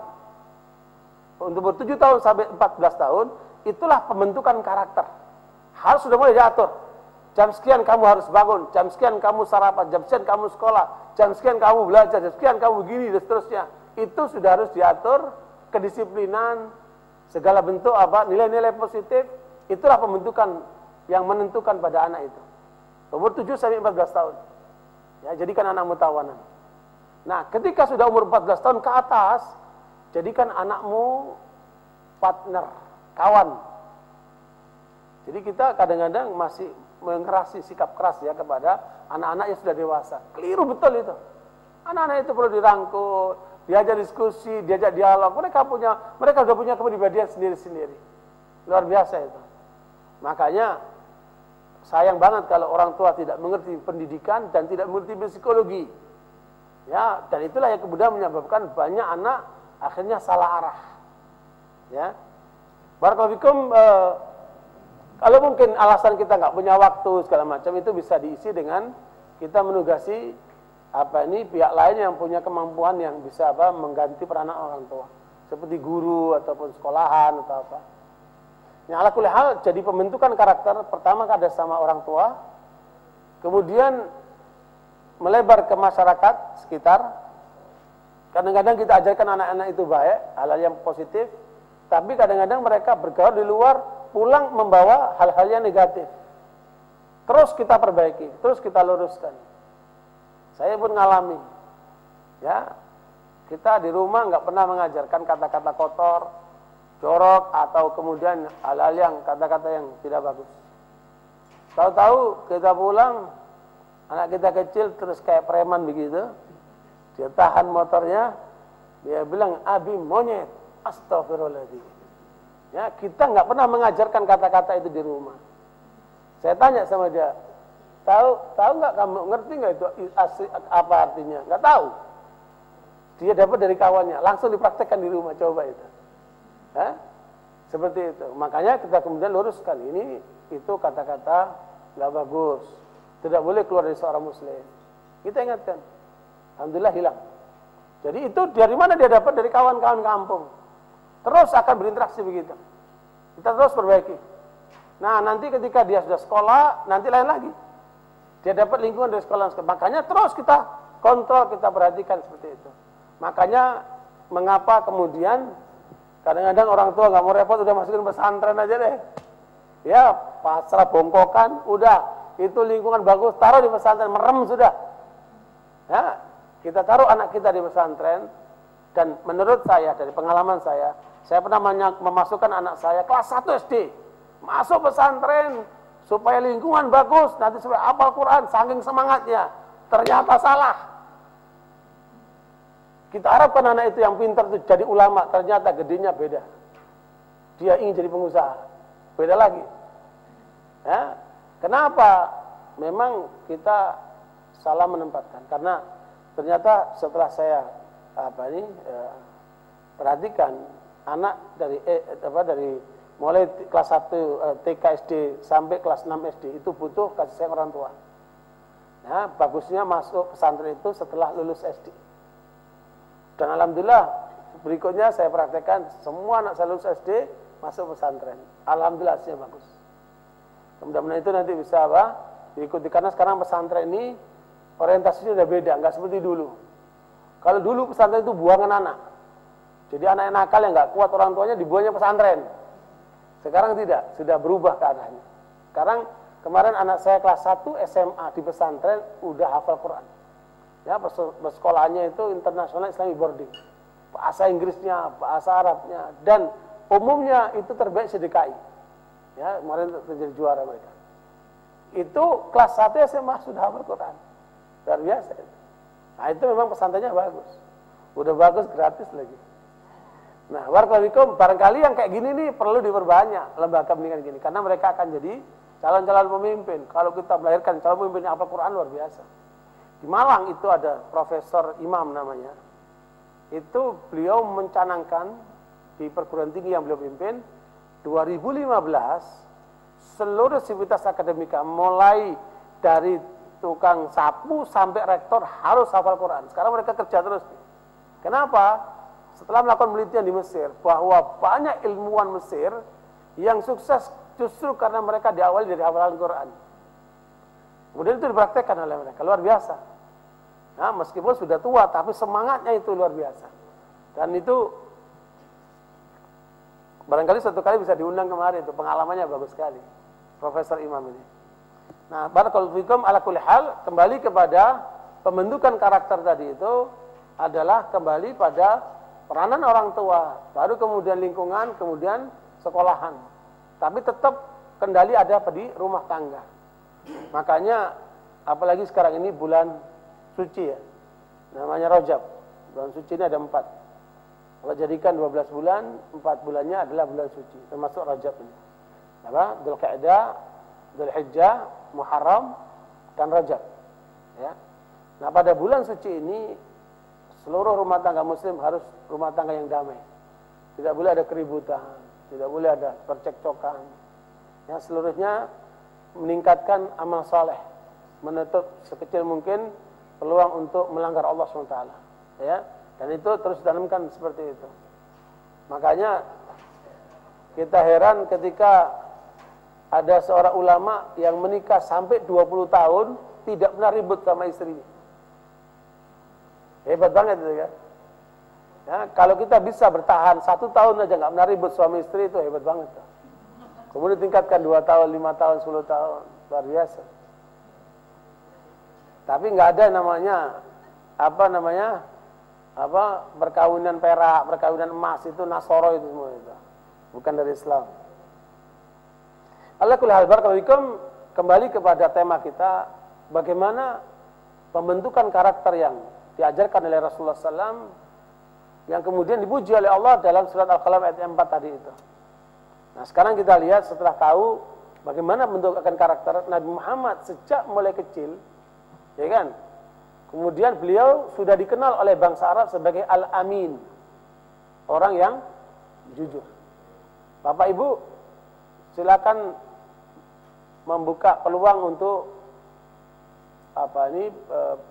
S1: Untuk umur 7 tahun sampai 14 tahun, itulah pembentukan karakter. Harus sudah mulai diatur. Jam sekian kamu harus bangun, jam sekian kamu sarapan, jam sekian kamu sekolah, jam sekian kamu belajar, jam sekian kamu begini dan seterusnya. Itu sudah harus diatur, kedisiplinan, segala bentuk apa nilai-nilai positif, itulah pembentukan yang menentukan pada anak itu. Umur 7 sampai 14 tahun. Ya, jadikan anak mutawanan. Nah, ketika sudah umur 14 tahun ke atas, jadikan anakmu partner, kawan. Jadi kita kadang-kadang masih mengerasi sikap keras ya kepada anak-anak yang sudah dewasa. Keliru betul itu. Anak-anak itu perlu dirangkul, diajak diskusi, diajak dialog. Mereka sudah punya kepribadian sendiri-sendiri. Luar biasa itu. Makanya sayang banget kalau orang tua tidak mengerti pendidikan dan tidak mengerti psikologi. Ya, dan itulah yang kemudian menyebabkan banyak anak akhirnya salah arah. Ya. Barakallahu fikum, kalau mungkin alasan kita nggak punya waktu segala macam, itu bisa diisi dengan kita menugasi pihak lain yang punya kemampuan yang bisa mengganti peranan orang tua, seperti guru ataupun sekolahan atau apa. Yang ala kulli hal, jadi pembentukan karakter pertama ada sama orang tua, kemudian melebar ke masyarakat sekitar. Kadang-kadang kita ajarkan anak-anak itu baik, hal-hal yang positif, tapi kadang-kadang mereka bergaul di luar, pulang membawa hal-hal yang negatif. Terus kita perbaiki, terus kita luruskan. Saya pun ngalami, ya, kita di rumah nggak pernah mengajarkan kata-kata kotor, jorok, atau kemudian hal-hal yang kata-kata yang tidak bagus. Tahu-tahu kita pulang, anak kita kecil terus kayak preman begitu, dia tahan motornya, dia bilang, abi monyet, astagfirullahaladzim. Ya, kita nggak pernah mengajarkan kata-kata itu di rumah. Saya tanya sama dia, tahu nggak kamu, ngerti nggak itu apa artinya? Nggak tahu. Dia dapat dari kawannya, langsung dipraktekkan di rumah, coba itu. Seperti itu. Makanya kita kemudian luruskan, ini itu kata-kata nggak bagus, tidak boleh keluar dari seorang muslim. Kita ingatkan, alhamdulillah hilang. Jadi itu dari mana dia dapat? Dari kawan-kawan kampung. Terus akan berinteraksi begitu. Kita terus perbaiki. Nah, nanti ketika dia sudah sekolah, nanti lain lagi. Dia dapat lingkungan dari sekolah. Makanya terus kita kontrol, kita perhatikan seperti itu. Makanya mengapa kemudian kadang-kadang orang tua nggak mau repot, udah masukin pesantren aja deh. Ya, pasrah bongkokan, udah itu lingkungan bagus, taruh di pesantren, merem sudah. Ya, kita taruh anak kita di pesantren, dan menurut saya dari pengalaman saya pernah memasukkan anak saya kelas 1 SD masuk pesantren supaya lingkungan bagus, nanti supaya hafal Quran, saking semangatnya, ternyata salah. Kita harapkan anak itu yang pintar itu jadi ulama, ternyata gedenya beda. Dia ingin jadi pengusaha, beda lagi. Ya, kenapa? Memang kita salah menempatkan, karena ternyata setelah saya perhatikan anak dari mulai kelas 1 TK SD sampai kelas 6 SD itu butuh kasih sayang orang tua. Nah, bagusnya masuk pesantren itu setelah lulus SD. Dan alhamdulillah berikutnya saya praktekkan semua anak saya lulus SD masuk pesantren. Alhamdulillah hasilnya bagus. Mudah-mudahan itu nanti bisa diikuti, karena sekarang pesantren ini orientasinya udah beda, nggak seperti dulu. Kalau dulu pesantren itu buangan anak. Jadi anak yang nakal yang nggak kuat orang tuanya dibuangnya pesantren. Sekarang tidak, sudah berubah keadaannya. Sekarang kemarin anak saya kelas 1 SMA di pesantren udah hafal Quran. Ya, sekolahnya itu internasional Islamic boarding. Bahasa Inggrisnya, bahasa Arabnya, dan umumnya itu terbaik se-DKI. Ya, kemarin terjadi juara mereka. Itu kelas 1 SMA sudah hafal Quran. Luar biasa itu. Nah, itu memang pesantrennya bagus. Udah bagus, gratis lagi. Nah, barakallahu barangkali yang kayak gini nih perlu diperbanyak lembaga pendidikan gini, karena mereka akan jadi calon-calon pemimpin. Kalau kita melahirkan calon pemimpin yang hafal Quran luar biasa. Di Malang itu ada Profesor Imam namanya. Itu beliau mencanangkan di perguruan tinggi yang beliau pimpin 2015 seluruh sivitas akademika mulai dari tukang sapu sampai rektor harus hafal Quran. Sekarang mereka kerja terus. Kenapa? Setelah melakukan penelitian di Mesir bahwa banyak ilmuwan Mesir yang sukses justru karena mereka diawali dari hafalan Quran. Kemudian itu dipraktekkan oleh mereka, luar biasa. Nah, meskipun sudah tua, tapi semangatnya itu luar biasa. Dan itu barangkali satu kali bisa diundang kemarin, itu pengalamannya bagus sekali, Profesor Imam ini. Nah, barakallahu fikum, ala kulli hal, kembali kepada pembentukan karakter tadi itu adalah kembali pada peranan orang tua, baru kemudian lingkungan, kemudian sekolahan. Tapi tetap kendali ada di rumah tangga. Makanya apalagi sekarang ini bulan suci ya, namanya Rajab. Bulan suci ini ada 4. Kalau jadikan 12 bulan, 4 bulannya adalah bulan suci, termasuk Rajab ini. Apa? Dzulqa'dah, Dzulhijjah, Muharram, dan Rajab. Ya. Nah, pada bulan suci ini seluruh rumah tangga muslim harus rumah tangga yang damai. Tidak boleh ada keributan, tidak boleh ada percekcokan. Ya, seluruhnya meningkatkan amal saleh, menutup sekecil mungkin peluang untuk melanggar Allah SWT. Ya, dan itu terus ditanamkan seperti itu. Makanya kita heran ketika ada seorang ulama yang menikah sampai 20 tahun tidak pernah ribut sama istrinya. Hebat banget itu kan. Ya, kalau kita bisa bertahan 1 tahun aja nggak pernah ribut suami istri, itu hebat banget. Kemudian tingkatkan 2 tahun, 5 tahun, 10 tahun, luar biasa. Tapi nggak ada namanya perkawinan perak, perkawinan emas, itu Nasoro itu semua itu. Bukan dari Islam. Allah kulli hal, barakallahu kembali kepada tema kita, bagaimana pembentukan karakter yang diajarkan oleh Rasulullah SAW, yang kemudian dipuji oleh Allah dalam surat Al-Qalam ayat 4 tadi itu. Nah, sekarang kita lihat setelah tahu bagaimana membentukkan karakter Nabi Muhammad sejak mulai kecil, ya kan? Kemudian beliau sudah dikenal oleh bangsa Arab sebagai Al-Amin, orang yang jujur. Bapak Ibu, silakan membuka peluang untuk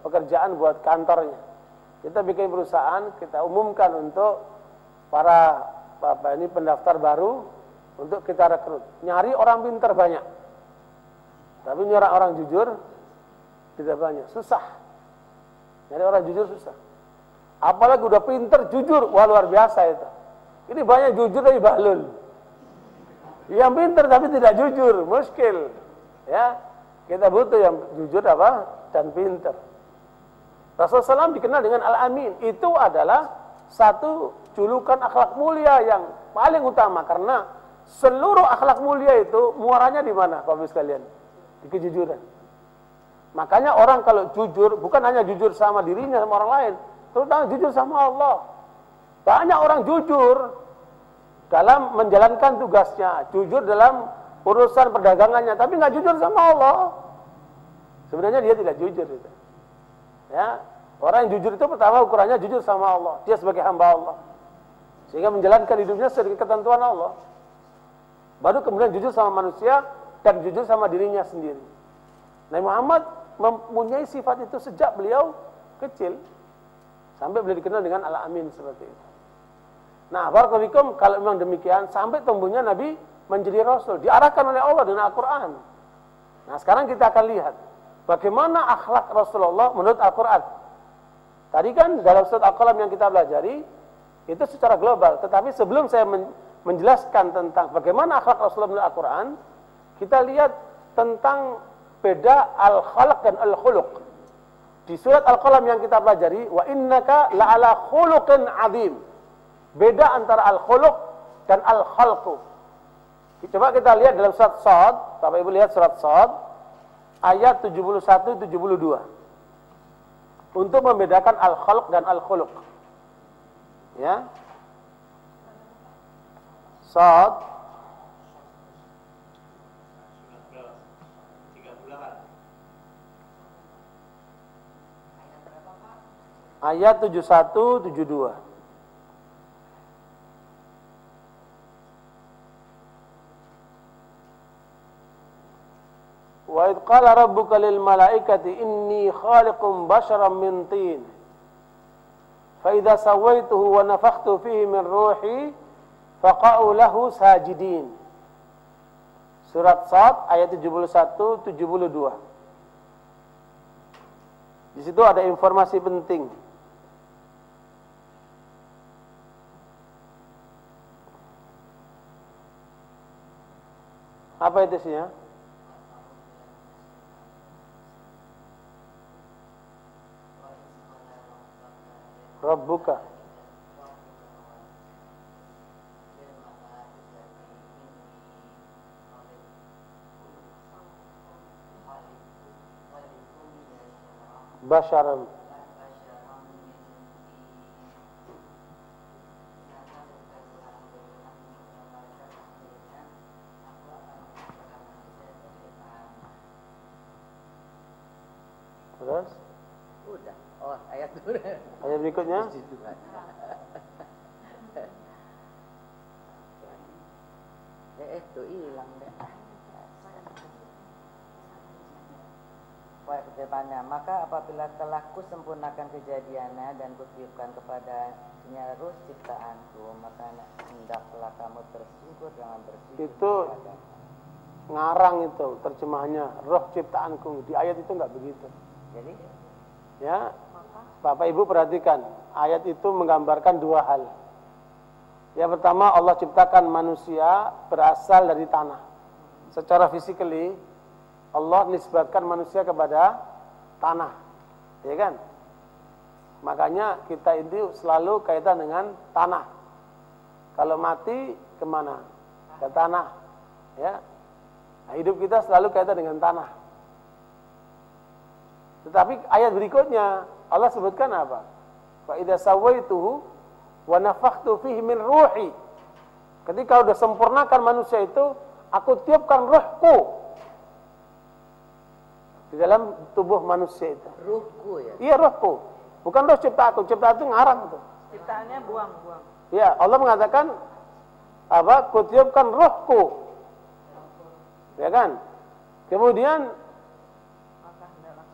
S1: pekerjaan buat kantornya. Kita bikin perusahaan, kita umumkan untuk para pendaftar baru, untuk kita rekrut. Nyari orang pintar banyak. Tapi nyari orang jujur tidak banyak, susah. Nyari orang jujur susah. Apalagi udah pintar, jujur, wah luar biasa itu. Ini banyak jujur tapi bahlul. Yang pintar tapi tidak jujur, muskil. Ya, kita butuh yang jujur apa? Dan pintar. Rasulullah SAW dikenal dengan Al-Amin. Itu adalah satu julukan akhlak mulia yang paling utama. Karena seluruh akhlak mulia itu muaranya di mana, Bapak sekalian? Di kejujuran. Makanya orang kalau jujur, bukan hanya jujur sama dirinya, sama orang lain. Terutama jujur sama Allah. Banyak orang jujur dalam menjalankan tugasnya, jujur dalam urusan perdagangannya, tapi nggak jujur sama Allah. Sebenarnya dia tidak jujur itu. Ya, orang yang jujur itu pertama ukurannya jujur sama Allah. Dia sebagai hamba Allah, sehingga menjalankan hidupnya sesuai dengan ketentuan Allah. Baru kemudian jujur sama manusia dan jujur sama dirinya sendiri. Nabi Muhammad mempunyai sifat itu sejak beliau kecil sampai beliau dikenal dengan Al-Amin seperti itu. Nah, barakallahu kalau memang demikian sampai tumbuhnya Nabi menjadi Rasul, diarahkan oleh Allah dengan Al-Quran. Nah, sekarang kita akan lihat bagaimana akhlak Rasulullah menurut Al-Quran. Tadi kan dalam surat Al-Qalam yang kita pelajari itu secara global, tetapi sebelum saya menjelaskan tentang bagaimana akhlak Rasulullah menurut Al-Quran, kita lihat tentang beda al-khalaq dan al-khuluq. Di surat Al-Qalam yang kita pelajari, wa innaka la'ala khuluqin azim. Beda antara al-khuluq dan al-khalqu. Coba kita lihat dalam surat Shad, Bapak Ibu lihat surat Shad ayat 71-72. Untuk membedakan al-khalq dan al-khuluq. Ya. Shad ayat 71-72. Wa idh qala rabbuka lil malaikati inni khaliqun basharan min tin fa idza sawaituhu wa nafakhtu fihi min ruhi faqa'u lahu sajidin. Surat Shad ayat 71-72. Di situ ada informasi penting. Apa itu sih ya? Rabbuka basyaran terus
S2: Udah. Oh, ayat dulu.
S1: ayat berikutnya
S2: Itu hilang deh. Poin kedepannya, maka apabila telah kusempurnakan kejadiannya dan kutiupkan kepadanya ruh ciptaanku, maka hendaklah kamu tersungkur dengan bersih.
S1: itu ngarang itu terjemahannya roh ciptaanku. Di ayat itu enggak begitu.
S2: Jadi,
S1: Ya, Bapak Ibu perhatikan, ayat itu menggambarkan dua hal. Yang pertama, Allah ciptakan manusia berasal dari tanah. Secara physically, Allah nisbatkan manusia kepada tanah, ya kan? Makanya kita itu selalu kaitan dengan tanah. Kalau mati kemana? Ke tanah, ya. Nah, hidup kita selalu kaitan dengan tanah. Tetapi ayat berikutnya Allah sebutkan apa? Fa idza sawaituhu wa nafakhtu fihi min ruhi. Ketika sudah sempurnakan manusia itu, aku tiupkan ruhku di dalam tubuh manusia itu.
S2: ruhku ya.
S1: Iya, ruhku. Bukan roh ciptaanku. Ciptaan itu ngarang itu.
S2: Ciptaannya buang.
S1: Ya, Allah mengatakan apa? Kutiupkan ruhku. Ya kan? Kemudian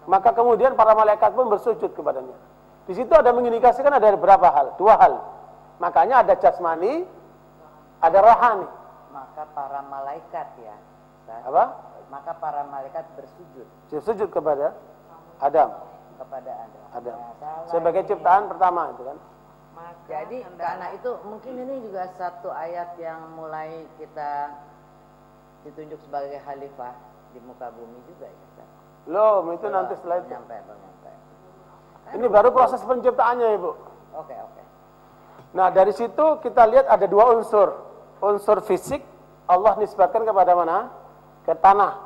S1: maka kemudian para malaikat pun bersujud kepadanya. Di situ ada mengindikasikan ada beberapa hal, dua hal. Makanya ada jasmani, ada rohani.
S5: maka para malaikat ya. Ustaz.
S1: Apa?
S5: Maka para malaikat bersujud
S1: Sujud kepada Adam.
S5: kepada Adam.
S1: Adam.
S5: Nah, salah
S1: Sebagai
S5: ini.
S1: ciptaan pertama itu kan.
S2: Maka
S5: Jadi karena itu mungkin ini juga satu ayat yang mulai kita ditunjuk sebagai khalifah di muka bumi juga ya Ustaz.
S1: Belum, itu nanti setelah itu.
S5: Nyampe, nyampe.
S1: Ini baru proses penciptaannya, Ibu.
S5: Oke.
S1: Nah, dari situ kita lihat ada dua unsur. Unsur fisik, Allah nisbatkan kepada mana? Ke tanah.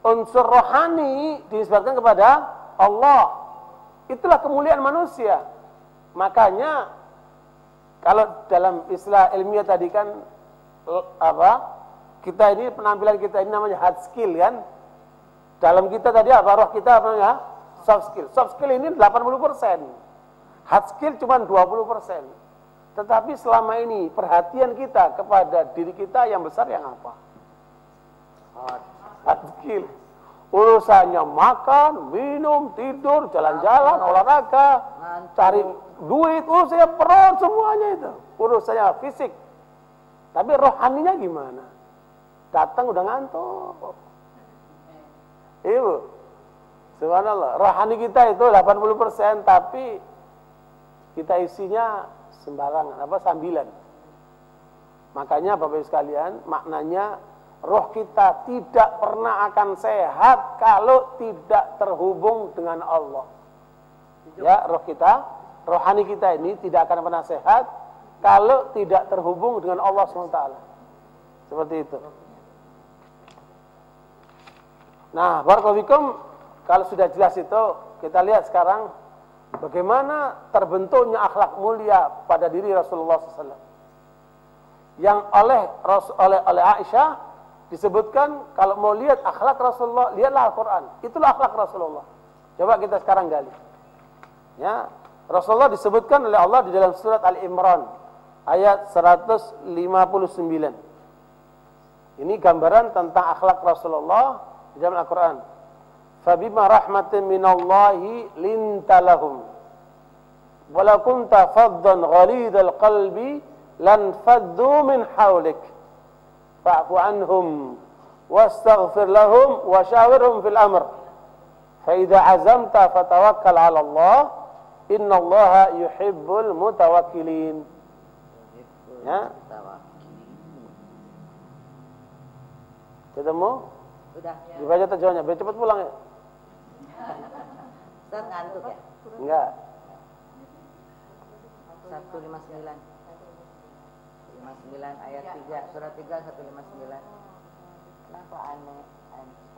S1: Unsur rohani dinisbatkan kepada Allah. Itulah kemuliaan manusia. Makanya, kalau dalam istilah ilmiah tadi kan, kita ini, penampilan kita ini namanya hard skill kan. Dalam kita tadi apa? Roh kita apa ya? Soft skill. Soft skill ini 80%. Hard skill cuma 20%. Tetapi selama ini perhatian kita kepada diri kita yang besar yang apa? Hard skill. Urusannya makan, minum, tidur, jalan-jalan, olahraga, cari duit, urusannya perut semuanya itu. Urusannya fisik. Tapi rohaninya gimana? Datang udah ngantuk. Ibu, subhanallah, rohani kita itu 80%, tapi kita isinya sembarangan, sambilan. Makanya Bapak Ibu sekalian, maknanya roh kita tidak pernah akan sehat kalau tidak terhubung dengan Allah. Ya, roh kita, rohani kita ini tidak akan pernah sehat kalau tidak terhubung dengan Allah SWT. Seperti itu. Nah, barakallahu fikum, kalau sudah jelas itu, kita lihat sekarang bagaimana terbentuknya akhlak mulia pada diri Rasulullah SAW. Yang oleh Aisyah disebutkan, kalau mau lihat akhlak Rasulullah, lihatlah Al-Quran. Itulah akhlak Rasulullah. Coba kita sekarang gali. Ya, Rasulullah disebutkan oleh Allah di dalam surat Al-Imran ayat 159. Ini gambaran tentang akhlak Rasulullah di dalam Al-Quran. Fabima rahmatin minallahi lintalahum walau kunta faddan ghalidhal qalbi lan faddu min hawlik fa'fu anhum wastaghfir lahum wa syawirhum fil amr fa idza azamta fatawakkal 'ala Allah innallaha yuhibbul mutawakkilin. Ya, ketemu?
S5: Udah.
S1: Dibaca terjemahnya, biar cepat pulang ya.
S5: Ustaz ngantuk ya?
S1: Enggak.
S5: 159 ayat 3, surat 3 159. Kenapa aneh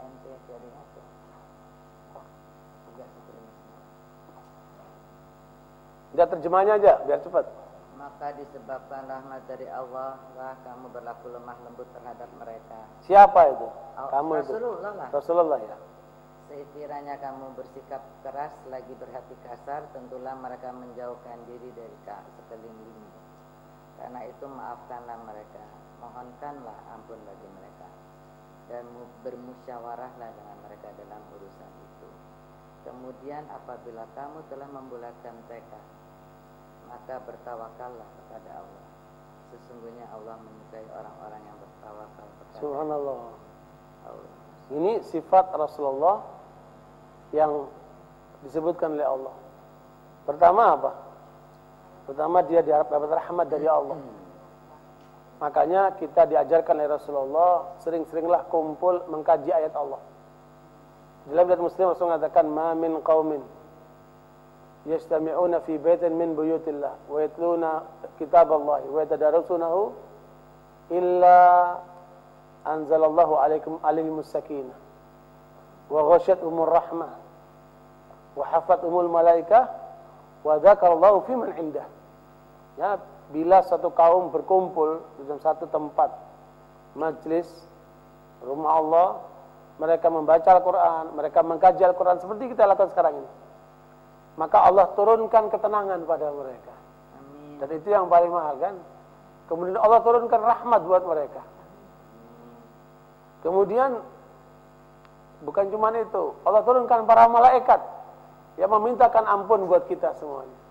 S5: ente jadi ngatur? 3 159.
S1: Lihat terjemahnya aja biar cepat.
S5: Maka disebabkan rahmat dari Allah lah kamu berlaku lemah lembut terhadap mereka.
S1: Siapa itu? Kamu itu.
S5: Rasulullah lah.
S1: Rasulullah ya.
S5: Sekiranya kamu bersikap keras lagi berhati kasar, tentulah mereka menjauhkan diri dari sekelilingmu. Karena itu maafkanlah mereka, mohonkanlah ampun bagi mereka, dan bermusyawarahlah dengan mereka dalam urusan itu. Kemudian apabila kamu telah membulatkan tekad, maka bertawakallah kepada Allah. Sesungguhnya Allah menyukai orang-orang yang bertawakal kepada
S1: Subhanallah.
S5: Allah.
S1: Ini sifat Rasulullah yang disebutkan oleh Allah. Pertama apa? Pertama dia dapat rahmat dari Allah. Makanya kita diajarkan oleh Rasulullah sering-seringlah kumpul mengkaji ayat Allah. Dalam riwayat Muslim Rasul mengatakan ma min qaumin yastami'una fi baitin min buyutillah wa yatluna kitaballahi wa yatadarasunahu illa anzalallahu alaihimus sakinah wa ghasyiyatuhumur rahmah wa hafathumul malaikah wa dzakarallahu fi man indah. Ya, bila satu kaum berkumpul di dalam satu tempat majlis rumah Allah, mereka membaca Al-Quran, mereka mengkaji Al-Quran seperti kita lakukan sekarang ini, maka Allah turunkan ketenangan pada mereka.
S5: Amin.
S1: Dan itu yang paling mahal kan. Kemudian Allah turunkan rahmat buat mereka. Kemudian bukan cuma itu, Allah turunkan para malaikat yang memintakan ampun buat kita semuanya.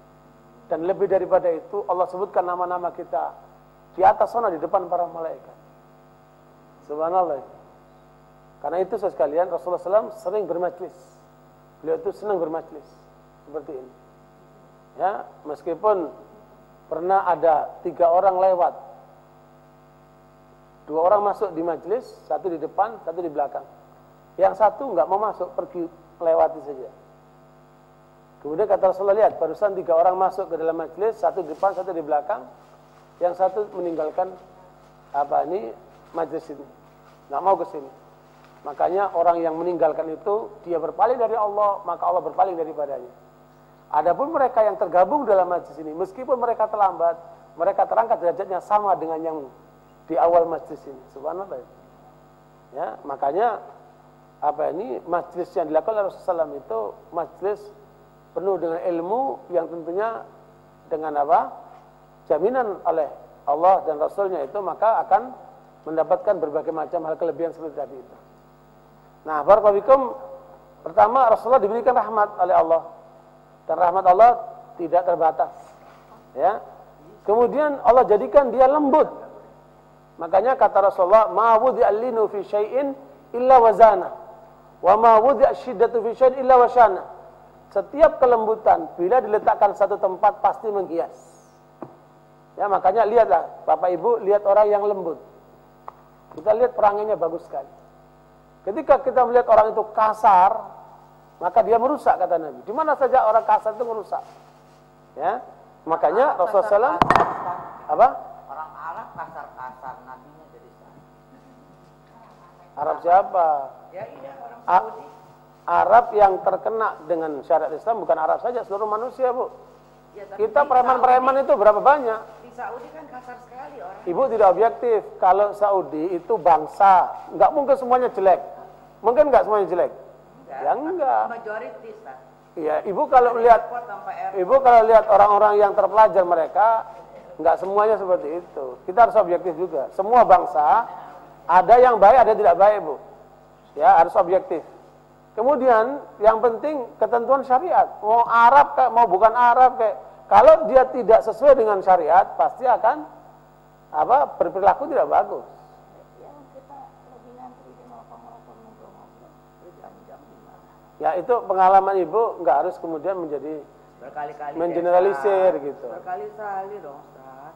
S1: Dan lebih daripada itu, Allah sebutkan nama-nama kita di atas sana di depan para malaikat. Subhanallah. Karena itu sekalian Rasulullah SAW sering bermajlis. Beliau itu senang bermajlis seperti ini. Ya, meskipun pernah ada 3 orang lewat, 2 orang masuk di majlis, 1 di depan, 1 di belakang. Yang 1 nggak mau masuk, pergi lewati saja. Kemudian kata Rasulullah, lihat, barusan 3 orang masuk ke dalam majlis, 1 di depan, 1 di belakang, yang 1 meninggalkan majlis ini, nggak mau ke sini. Makanya orang yang meninggalkan itu dia berpaling dari Allah, maka Allah berpaling daripadanya. Adapun mereka yang tergabung dalam majlis ini, meskipun mereka terlambat, mereka terangkat derajatnya sama dengan yang di awal majlis ini. Subhanallah. Ya, makanya majlis yang dilakukan oleh Rasulullah SAW itu majlis penuh dengan ilmu yang tentunya dengan jaminan oleh Allah dan Rasulnya itu, maka akan mendapatkan berbagai macam hal kelebihan seperti tadi itu. Nah, barakallahu pertama Rasulullah diberikan rahmat oleh Allah, dan rahmat Allah tidak terbatas. Ya. Kemudian Allah jadikan dia lembut. Makanya kata Rasulullah, "Ma wudi'al linu fi syai'in illa wazana, wa ma wudi'ash shiddatu fi syai'in illa washana." Setiap kelembutan bila diletakkan satu tempat pasti menghias. Ya, makanya lihatlah Bapak Ibu, lihat orang yang lembut. Kita lihat perangannya bagus sekali. Ketika kita melihat orang itu kasar, maka dia merusak, kata Nabi. Di mana saja orang kasar itu merusak. Ya, makanya Rasulullah SAW apa?
S5: Orang Arab kasar-kasar, nabinya jadi sana.
S1: Arab siapa?
S5: Ya iya, orang Saudi.
S1: Arab yang terkena dengan syariat Islam bukan Arab saja, seluruh manusia, Bu.
S5: Ya,
S1: kita preman-preman itu berapa banyak?
S5: Di Saudi kan kasar sekali orang.
S1: Ibu tidak objektif. Kalau Saudi itu bangsa, nggak mungkin semuanya jelek. Mungkin nggak semuanya jelek? Ya enggak.
S5: Majoritis lah.
S1: Iya, Ibu kalau lihat orang-orang yang terpelajar mereka, nggak semuanya seperti itu. Kita harus objektif juga. Semua bangsa ada yang baik, ada yang tidak baik, Bu. Ya, harus objektif. Kemudian yang penting ketentuan syariat. Mau Arab kayak mau bukan Arab kayak, kalau dia tidak sesuai dengan syariat pasti akan berperilaku tidak bagus.
S5: Yang kita lebih ngantri di ngobrol-ngobrol berjam-jam gimana?
S1: Ya itu pengalaman Ibu, nggak harus kemudian menjadi
S5: berkali-kali
S1: mengeneralisir gitu.
S5: Berkali-kali dong, Ustaz.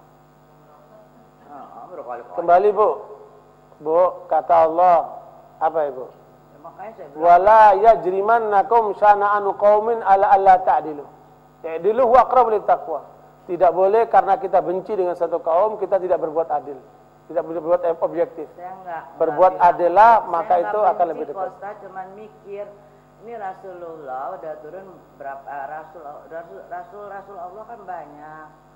S5: Berkali-kali.
S1: Kembali Bu, kata Allah apa Ibu?
S5: Makanya saya bilang,
S1: Wala yajrimannakum syana'anu qaumin ala alla ta'dilu. Ta'dilu huwa aqrabu littaqwa. Tidak boleh karena kita benci dengan satu kaum kita tidak berbuat adil. Tidak boleh berbuat objektif. Berbuat adillah maka itu akan lebih dekat.
S5: Saya cuman mikir, ini Rasulullah udah turun berapa Rasul Allah kan banyak.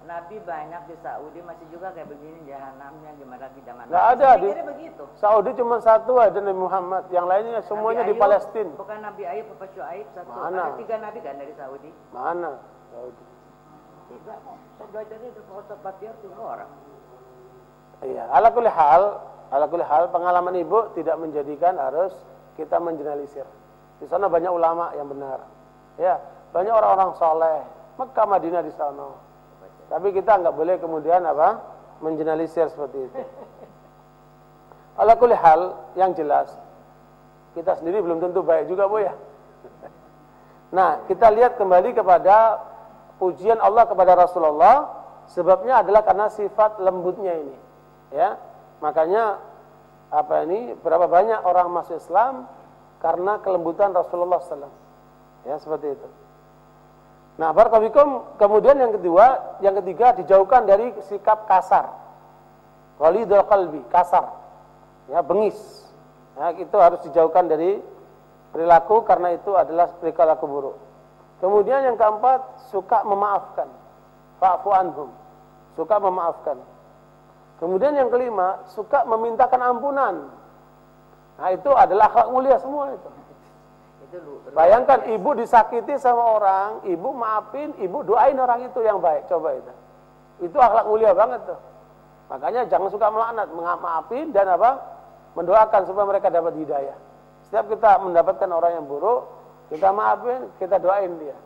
S5: Nabi banyak di Saudi, masih juga kayak begini jahanamnya, gimana lagi zaman
S1: Nggak ada di
S5: begitu.
S1: Saudi cuma satu aja Nabi Muhammad, yang lainnya semuanya di Palestina.
S5: Bukan Nabi Ayub, Bapak Syuaib satu.
S1: Mana?
S5: Ada 3 nabi kan dari Saudi.
S1: Mana? Saudi.
S5: 3, saya belajarnya di Kota Patiar 3 orang.
S1: Iya, ala kulli hal pengalaman Ibu tidak menjadikan harus kita mengeneralisir. Di sana banyak ulama yang benar. Ya, banyak orang-orang soleh, Mekah Madinah di sana. Tapi kita nggak boleh kemudian mengeneralisir seperti itu. Ala kulli hal yang jelas kita sendiri belum tentu baik juga, Bu ya. Nah, kita lihat kembali kepada pujian Allah kepada Rasulullah, sebabnya adalah karena sifat lembutnya ini. Ya. Makanya berapa banyak orang masuk Islam karena kelembutan Rasulullah SAW. Ya, seperti itu. Nah, barakallahu kemudian yang ketiga dijauhkan dari sikap kasar. Walidul qalbi, kasar. Ya, bengis. Ya, itu harus dijauhkan dari perilaku karena itu adalah perilaku buruk. Kemudian yang keempat, suka memaafkan. Fa'fu anhum. Suka memaafkan. Kemudian yang kelima, suka memintakan ampunan. Nah, itu adalah akhlak mulia semua itu. Bayangkan ibu disakiti sama orang, ibu maafin, ibu doain orang itu yang baik. Coba itu. Itu akhlak mulia banget tuh. Makanya jangan suka melaknat, maafin dan mendoakan supaya mereka dapat hidayah. Setiap kita mendapatkan orang yang buruk, kita maafin, kita doain dia.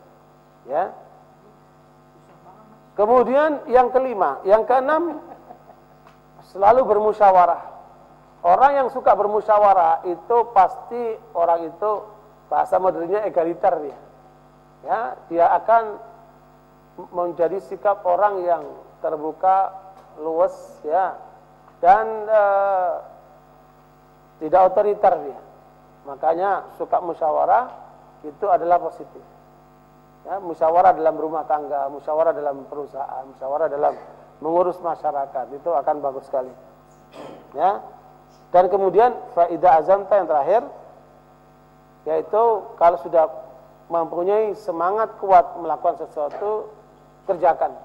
S1: Ya. Kemudian yang kelima, yang keenam, selalu bermusyawarah. orang yang suka bermusyawarah itu pasti orang itu bahasa modernnya egaliter dia. Ya, dia akan menjadi sikap orang yang terbuka, luas, ya, dan tidak otoriter dia. Makanya suka musyawarah itu adalah positif. Ya, musyawarah dalam rumah tangga, musyawarah dalam perusahaan, musyawarah dalam mengurus masyarakat itu akan bagus sekali. Ya. Dan kemudian faida azamta yang terakhir, yaitu kalau sudah mempunyai semangat kuat melakukan sesuatu, kerjakan.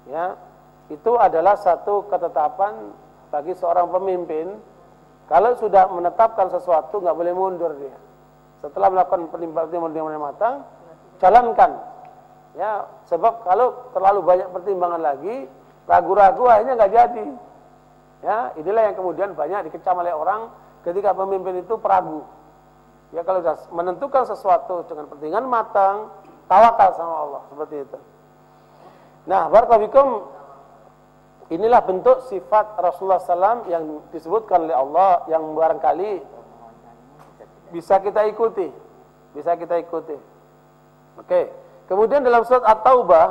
S1: Ya, itu adalah satu ketetapan bagi seorang pemimpin. Kalau sudah menetapkan sesuatu, nggak boleh mundur dia. Setelah melakukan pertimbangan yang matang, jalankan. Ya, sebab kalau terlalu banyak pertimbangan lagi, ragu-ragu akhirnya nggak jadi. Ya, inilah yang kemudian banyak dikecam oleh orang ketika pemimpin itu peragu. Ya, kalau sudah menentukan sesuatu dengan pertimbangan matang, tawakal sama Allah, seperti itu. Nah, barakallahu fikum, inilah bentuk sifat Rasulullah SAW yang disebutkan oleh Allah yang barangkali bisa kita ikuti. Bisa kita ikuti. Oke. Kemudian dalam surat At-Taubah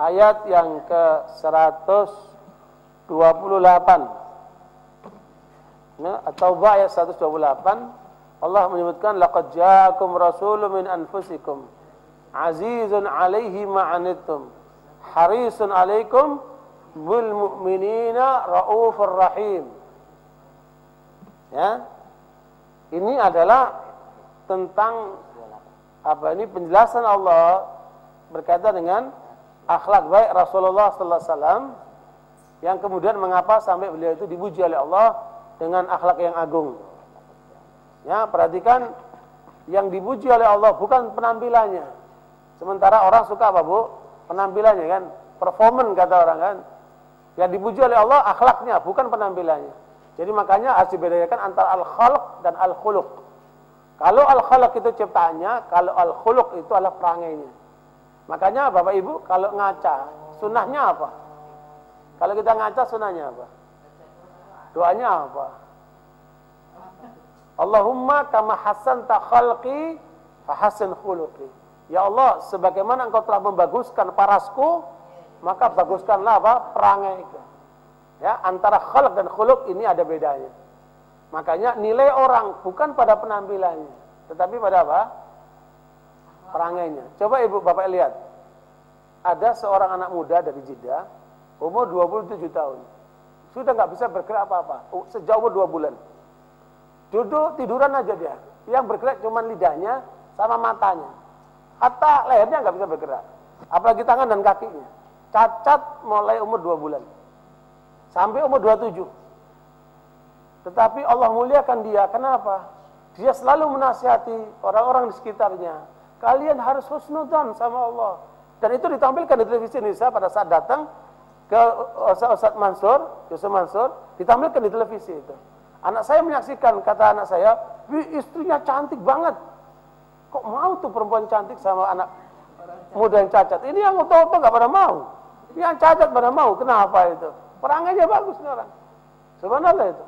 S1: ayat yang ke-128. Nah, At-Taubah ayat 128 Allah menyebutkan laqad ja'akum rasulun min anfusikum azizun 'alaihi ma 'anittum harisun 'alaikum bil mu'minina raufur rahim. Ya. Ini adalah tentang penjelasan Allah berkaitan dengan akhlak baik Rasulullah sallallahu alaihi wasallam yang kemudian mengapa sampai beliau itu dipuji oleh Allah dengan akhlak yang agung. Ya, perhatikan yang dipuji oleh Allah bukan penampilannya. Sementara orang suka apa, Bu? Penampilannya kan, performance kata orang kan. Yang dipuji oleh Allah akhlaknya, bukan penampilannya. Jadi makanya harus dibedakan antara al-khalq dan al-khuluq. Kalau al-khalq itu ciptaannya, kalau al-khuluq itu adalah perangainya. Makanya Bapak Ibu kalau ngaca, sunnahnya apa? Kalau kita ngaca sunnahnya apa? Doanya apa? Allahumma kama hassanta khalqi fahassin khuluqi. Ya Allah, sebagaimana Engkau telah membaguskan parasku, maka baguskanlah apa? Perangaiku. Ya, antara khalq dan khuluq ini ada bedanya. Makanya nilai orang bukan pada penampilannya, tetapi pada apa? Perangainya. Coba Ibu Bapak lihat. Ada seorang anak muda dari Jeddah, umur 27 tahun. Sudah nggak bisa bergerak apa-apa, sejak umur 2 bulan. Duduk tiduran aja dia. Yang bergerak cuma lidahnya sama matanya. Hatta lehernya nggak bisa bergerak. Apalagi tangan dan kakinya. Cacat mulai umur 2 bulan. Sampai umur 27. Tetapi Allah muliakan dia. Kenapa? Dia selalu menasihati orang-orang di sekitarnya. Kalian harus husnudzan sama Allah. Dan itu ditampilkan di televisi Indonesia pada saat datang ke Ustaz Mansur, Yusuf Mansur, ditampilkan di televisi itu. Anak saya menyaksikan, kata anak saya, istrinya cantik banget. Kok mau tuh perempuan cantik sama anak muda yang cacat? Ini yang otot-otot gak pada mau. Yang cacat pada mau. Kenapa itu? Perangainya bagus nih orang. Subhanallah itu.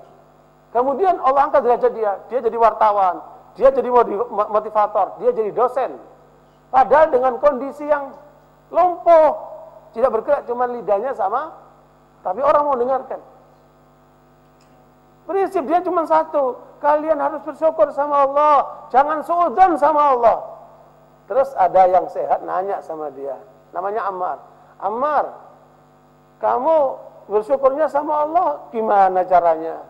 S1: Kemudian Allah angkat derajat dia. Dia jadi wartawan. Dia jadi motivator. Dia jadi dosen. Padahal dengan kondisi yang lumpuh. Tidak bergerak, cuma lidahnya sama. Tapi orang mau dengarkan. Prinsip dia cuma satu, kalian harus bersyukur sama Allah, jangan suudzon sama Allah. Terus ada yang sehat nanya sama dia, namanya Ammar. Ammar, kamu bersyukurnya sama Allah gimana caranya?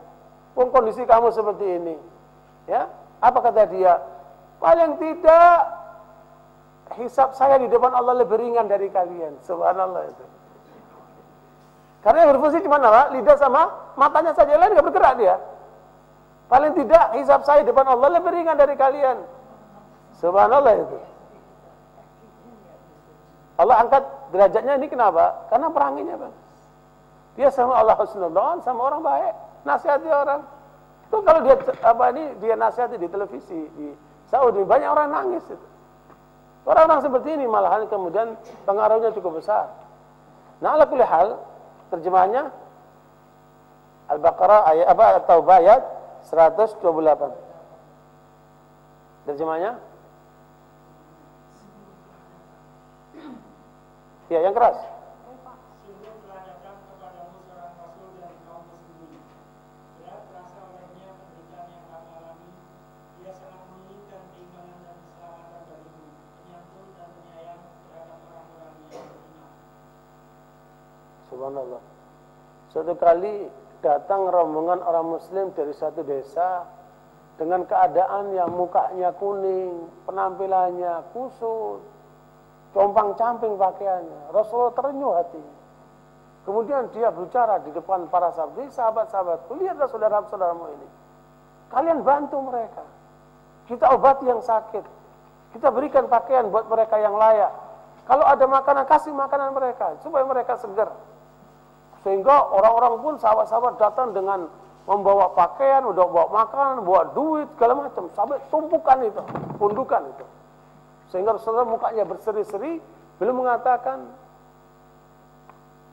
S1: Kondisi kamu seperti ini, ya? Apa kata dia? Paling tidak hisab saya di depan Allah lebih ringan dari kalian. Subhanallah itu. Karena yang berfungsi cuma apa? Lidah sama matanya saja, lain nggak bergerak dia. Paling tidak hisab saya di depan Allah lebih ringan dari kalian. Subhanallah itu. Allah angkat derajatnya ini kenapa? Karena peranginya bang. Dia sama Allah husnudzon, sama orang baik, nasihati orang. Itu kalau dia nasihati di televisi di Saudi banyak orang nangis itu. Orang-orang seperti ini malahan kemudian pengaruhnya cukup besar. Nah, ala kulli hal terjemahannya Al-Baqarah ayat apa? At-Taubah ayat 128. Terjemahnya? Ya, yang keras.
S6: Sungguh telah datang kepadamu seorang rasul dari kaum muslimin. Berat terasa olehnya penderitaan yang kamu alami. Dia sangat menginginkan keimanan dan keselamatan bagimu, penyantun dan penyayang terhadap orang-orang yang beriman.
S1: Subhanallah. Suatu kali datang rombongan orang muslim dari satu desa dengan keadaan yang mukanya kuning, penampilannya kusut, compang-camping pakaiannya. Rasulullah terenyuh hatinya. Kemudian dia berbicara di depan para sahabat, sahabat-sahabatku, lihatlah saudara-saudaramu ini. Kalian bantu mereka. Kita obati yang sakit. Kita berikan pakaian buat mereka yang layak. Kalau ada makanan, kasih makanan mereka supaya mereka segar. Sehingga orang-orang pun sahabat-sahabat datang dengan membawa pakaian, udah bawa makanan, bawa duit, segala macam. Sampai tumpukan itu, pundukan itu. Sehingga Rasulullah mukanya berseri-seri, belum mengatakan.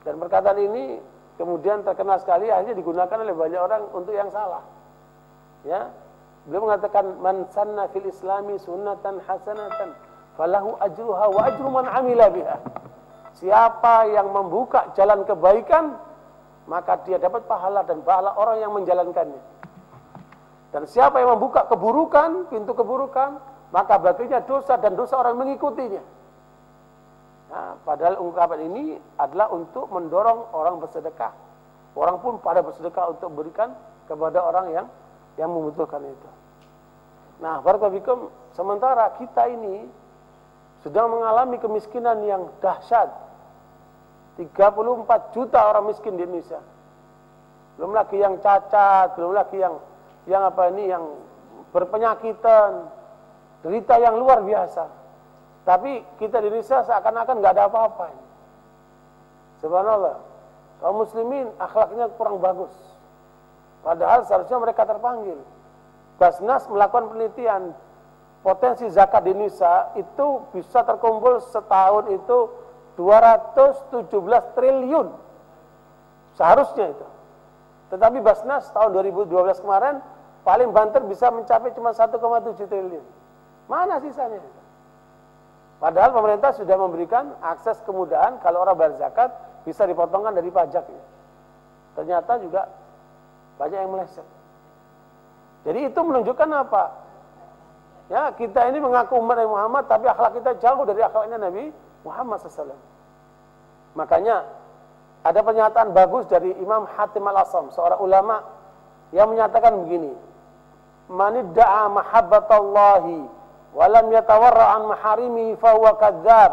S1: Dan perkataan ini kemudian terkenal sekali, akhirnya digunakan oleh banyak orang untuk yang salah. Ya, beliau mengatakan, man sanna fil islami sunnatan hasanatan, falahu ajruha wa ajru man amila biha. Siapa yang membuka jalan kebaikan, maka dia dapat pahala dan pahala orang yang menjalankannya. Dan siapa yang membuka keburukan, pintu keburukan, maka baginya dosa dan dosa orang mengikutinya. Nah, padahal ungkapan ini adalah untuk mendorong orang bersedekah. Orang pun pada bersedekah untuk berikan kepada orang yang membutuhkan itu. Nah, barakallahu, sementara kita ini sedang mengalami kemiskinan yang dahsyat. 34 juta orang miskin di Indonesia. Belum lagi yang cacat, belum lagi yang berpenyakitan, derita yang luar biasa. Tapi kita di Indonesia seakan-akan nggak ada apa-apa. Subhanallah. Kaum muslimin akhlaknya kurang bagus. Padahal seharusnya mereka terpanggil. Basnas melakukan penelitian potensi zakat di Indonesia itu bisa terkumpul setahun itu 217 triliun. Seharusnya itu. Tetapi Basnas tahun 2012 kemarin paling banter bisa mencapai cuma 1,7 triliun. Mana sisanya itu? Padahal pemerintah sudah memberikan akses kemudahan kalau orang bayar zakat bisa dipotongkan dari pajaknya. Ternyata juga banyak yang meleset. Jadi itu menunjukkan apa? Ya, kita ini mengaku umat Nabi Muhammad tapi akhlak kita jauh dari akhlaknya Nabi Muhammad SAW. Makanya ada pernyataan bagus dari Imam Hatim Al-Asam, seorang ulama yang menyatakan begini, "Manidda'a mahabbatallahi wa lam yatawarra' an maharimihi fa huwa kadzdzab."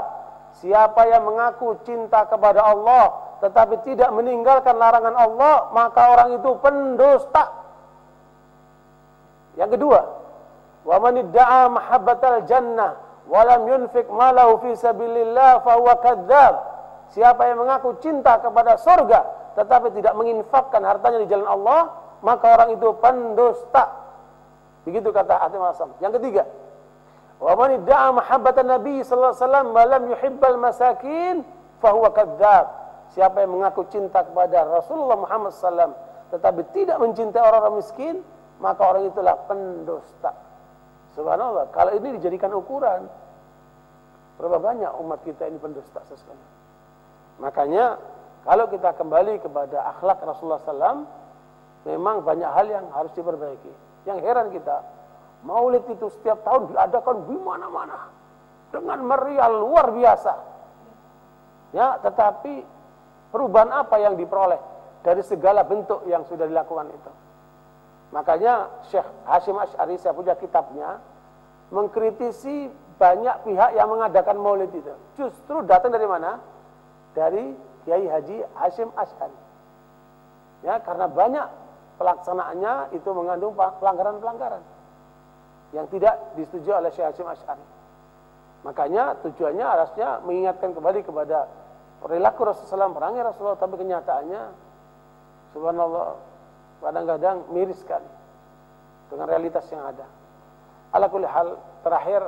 S1: Siapa yang mengaku cinta kepada Allah tetapi tidak meninggalkan larangan Allah, maka orang itu pendusta. Yang kedua, "Wa manidda'a mahabbatal jannah walam yunfik malahu fi sabilillah fahuwa kadzdzab." Siapa yang mengaku cinta kepada surga tetapi tidak menginfakkan hartanya di jalan Allah, maka orang itu pendusta. Begitu kata Hatim Al-Asam. Yang ketiga, wa man idda'a mahabbatan Nabi sallallahu alaihi wasallam wa lam yuhibbal masakin fahuwa kadzdzab. Siapa yang mengaku cinta kepada Rasulullah Muhammad sallallahu alaihi wasallam tetapi tidak mencintai orang-orang miskin, maka orang itulah pendusta. Subhanallah, kalau ini dijadikan ukuran, berapa banyak umat kita ini pendusta sesuatu. Makanya kalau kita kembali kepada akhlak Rasulullah SAW, memang banyak hal yang harus diperbaiki. Yang heran kita, Maulid itu setiap tahun diadakan di mana-mana dengan meriah luar biasa. Ya, tetapi perubahan apa yang diperoleh dari segala bentuk yang sudah dilakukan itu? Makanya Syekh Hashim Asy'ari, saya punya kitabnya, mengkritisi banyak pihak yang mengadakan maulid itu. Justru datang dari mana? Dari Kiai Haji Hashim Asy'ari. Ya, karena banyak pelaksanaannya itu mengandung pelanggaran-pelanggaran yang tidak disetujui oleh Syekh Hashim Asy'ari. Makanya tujuannya harusnya mengingatkan kembali kepada perilaku Rasulullah SAW, perangai Rasulullah, tapi kenyataannya subhanallah kadang-kadang miris sekali dengan realitas yang ada. Ala kulli hal, terakhir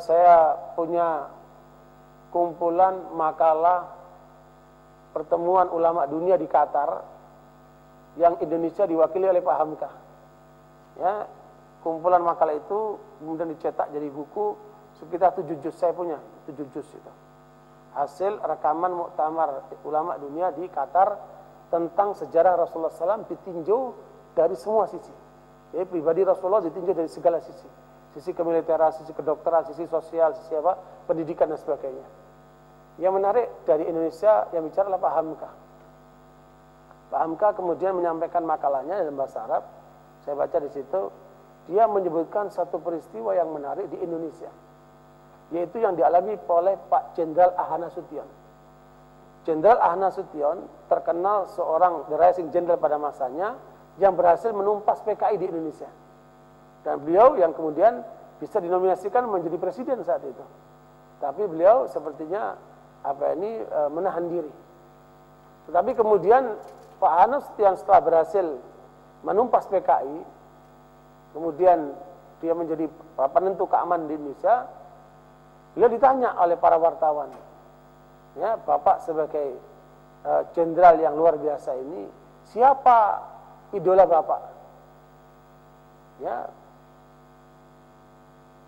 S1: saya punya kumpulan makalah pertemuan ulama dunia di Qatar yang Indonesia diwakili oleh Pak Hamka. Ya, kumpulan makalah itu kemudian dicetak jadi buku sekitar 7 juz, saya punya 7 juz itu. Hasil rekaman muktamar ulama dunia di Qatar tentang sejarah Rasulullah SAW ditinjau dari semua sisi. Jadi pribadi Rasulullah ditinjau dari segala sisi. Sisi kemiliteran, sisi kedokteran, sisi sosial, sisi apa, pendidikan dan sebagainya. Yang menarik dari Indonesia yang bicara adalah Pak Hamka. Pak Hamka kemudian menyampaikan makalahnya dalam bahasa Arab. Saya baca di situ, dia menyebutkan satu peristiwa yang menarik di Indonesia, yaitu yang dialami oleh Pak Jenderal Ahana Sution. Jenderal Ahana Sution terkenal seorang the rising general pada masanya yang berhasil menumpas PKI di Indonesia. Dan beliau yang kemudian bisa dinominasikan menjadi presiden saat itu. Tapi beliau sepertinya menahan diri. Tetapi kemudian Pak Ahana Sution setelah berhasil menumpas PKI, kemudian dia menjadi penentu keamanan di Indonesia. Beliau ditanya oleh para wartawan, ya, Bapak sebagai jenderal yang luar biasa ini, siapa idola Bapak? Ya,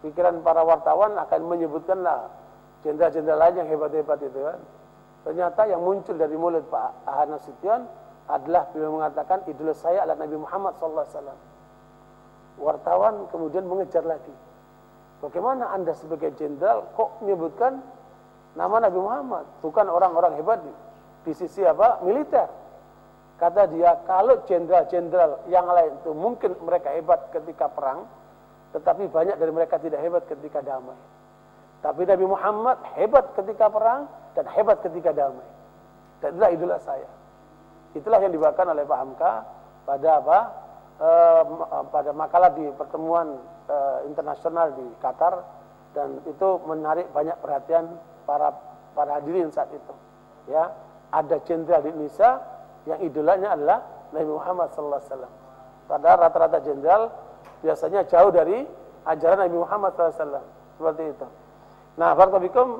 S1: pikiran para wartawan akan menyebutkanlah jenderal-jenderal lain yang hebat-hebat itu kan. Ternyata yang muncul dari mulut Pak Ahana Sution adalah beliau mengatakan idola saya adalah Nabi Muhammad SAW. Wartawan kemudian mengejar lagi. Bagaimana Anda sebagai jenderal kok menyebutkan nama Nabi Muhammad? Bukan orang-orang hebat di sisi militer. Kata dia, kalau jenderal-jenderal yang lain itu mungkin mereka hebat ketika perang, tetapi banyak dari mereka tidak hebat ketika damai. Tapi Nabi Muhammad hebat ketika perang dan hebat ketika damai. Dan itulah idola saya. Itulah yang dibawakan oleh Pak Hamka pada pada makalah di pertemuan internasional di Qatar, dan itu menarik banyak perhatian para hadirin saat itu. Ya, ada jenderal di Indonesia yang idolanya adalah Nabi Muhammad SAW. Padahal rata-rata jenderal biasanya jauh dari ajaran Nabi Muhammad SAW. Seperti itu. Nah, barakallahu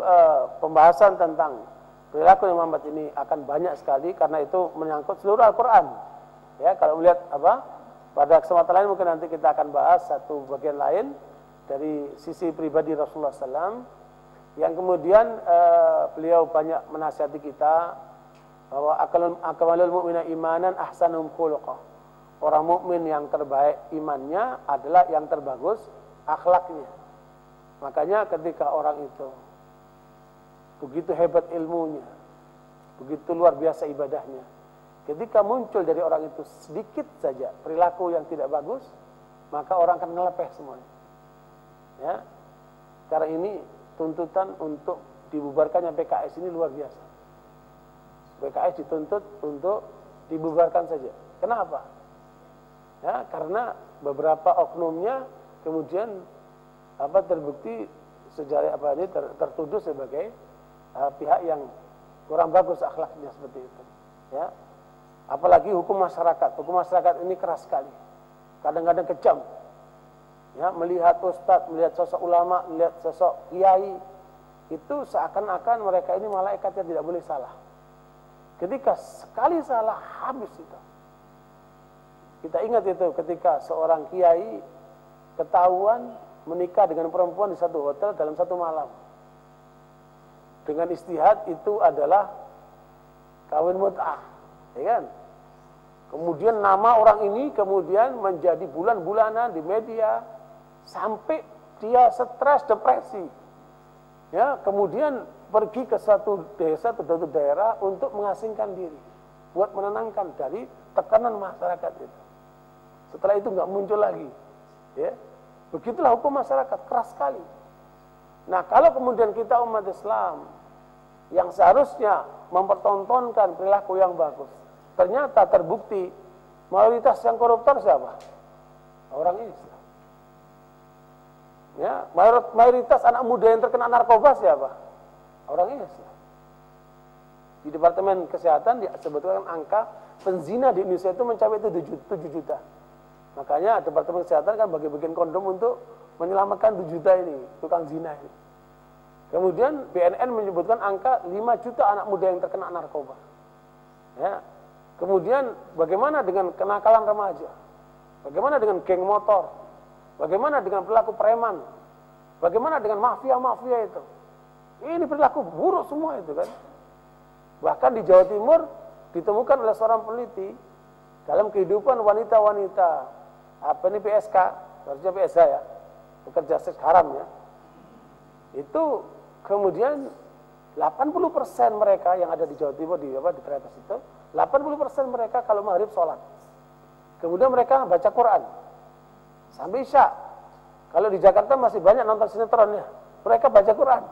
S1: pembahasan tentang perilaku Nabi Muhammad ini akan banyak sekali karena itu menyangkut seluruh Al-Quran. Ya, kalau melihat pada kesempatan lain mungkin nanti kita akan bahas satu bagian lain dari sisi pribadi Rasulullah SAW, yang kemudian beliau banyak menasihati kita bahwa akmalul mu'mina imanan ahsanum khuluqah. Orang mukmin yang terbaik imannya adalah yang terbagus akhlaknya. Makanya ketika orang itu begitu hebat ilmunya, begitu luar biasa ibadahnya, ketika muncul dari orang itu sedikit saja perilaku yang tidak bagus, maka orang akan ngelepeh semuanya. Ya, karena ini tuntutan untuk dibubarkannya PKS ini luar biasa. PKS dituntut untuk dibubarkan saja. Kenapa? Ya, karena beberapa oknumnya kemudian terbukti sejarah tertuduh sebagai pihak yang kurang bagus akhlaknya seperti itu. Ya, apalagi hukum masyarakat. Hukum masyarakat ini keras sekali. Kadang-kadang kejam. Ya, melihat ustadz, melihat sosok ulama, melihat sosok kiai, itu seakan-akan mereka ini malaikat yang tidak boleh salah. Ketika sekali salah, habis itu. Kita ingat itu ketika seorang kiai ketahuan menikah dengan perempuan di satu hotel dalam satu malam. Dengan istihad itu adalah kawin mut'ah, ya kan? Kemudian nama orang ini kemudian menjadi bulan-bulanan di media sampai dia stres, depresi. Ya, kemudian pergi ke satu desa atau satu daerah untuk mengasingkan diri, buat menenangkan dari tekanan masyarakat itu. Setelah itu nggak muncul lagi. Ya, begitulah hukum masyarakat, keras sekali. Nah, kalau kemudian kita umat Islam yang seharusnya mempertontonkan perilaku yang bagus, ternyata terbukti mayoritas yang koruptor siapa? Orang Islam. Ya, mayoritas anak muda yang terkena narkoba siapa? Orang Islam. Di Departemen Kesehatan disebutkan angka penzina di Indonesia itu mencapai 7 juta. Makanya Departemen Kesehatan kan bagi-bagian kondom untuk menyelamatkan 7 juta ini, tukang zina ini. Kemudian BNN menyebutkan angka 5 juta anak muda yang terkena narkoba. Ya. Kemudian bagaimana dengan kenakalan remaja? Bagaimana dengan geng motor? Bagaimana dengan pelaku preman? Bagaimana dengan mafia-mafia itu? Ini perilaku buruk semua itu kan. Bahkan di Jawa Timur ditemukan oleh seorang peneliti dalam kehidupan wanita-wanita PSK, harusnya PSK ya, pekerja seks haram ya. Itu kemudian 80% mereka yang ada di Jawa Timur di Tretes itu, 80% mereka kalau maghrib sholat. Kemudian mereka baca Quran sampai Isya. Kalau di Jakarta masih banyak nonton sinetron ya, mereka baca Quran.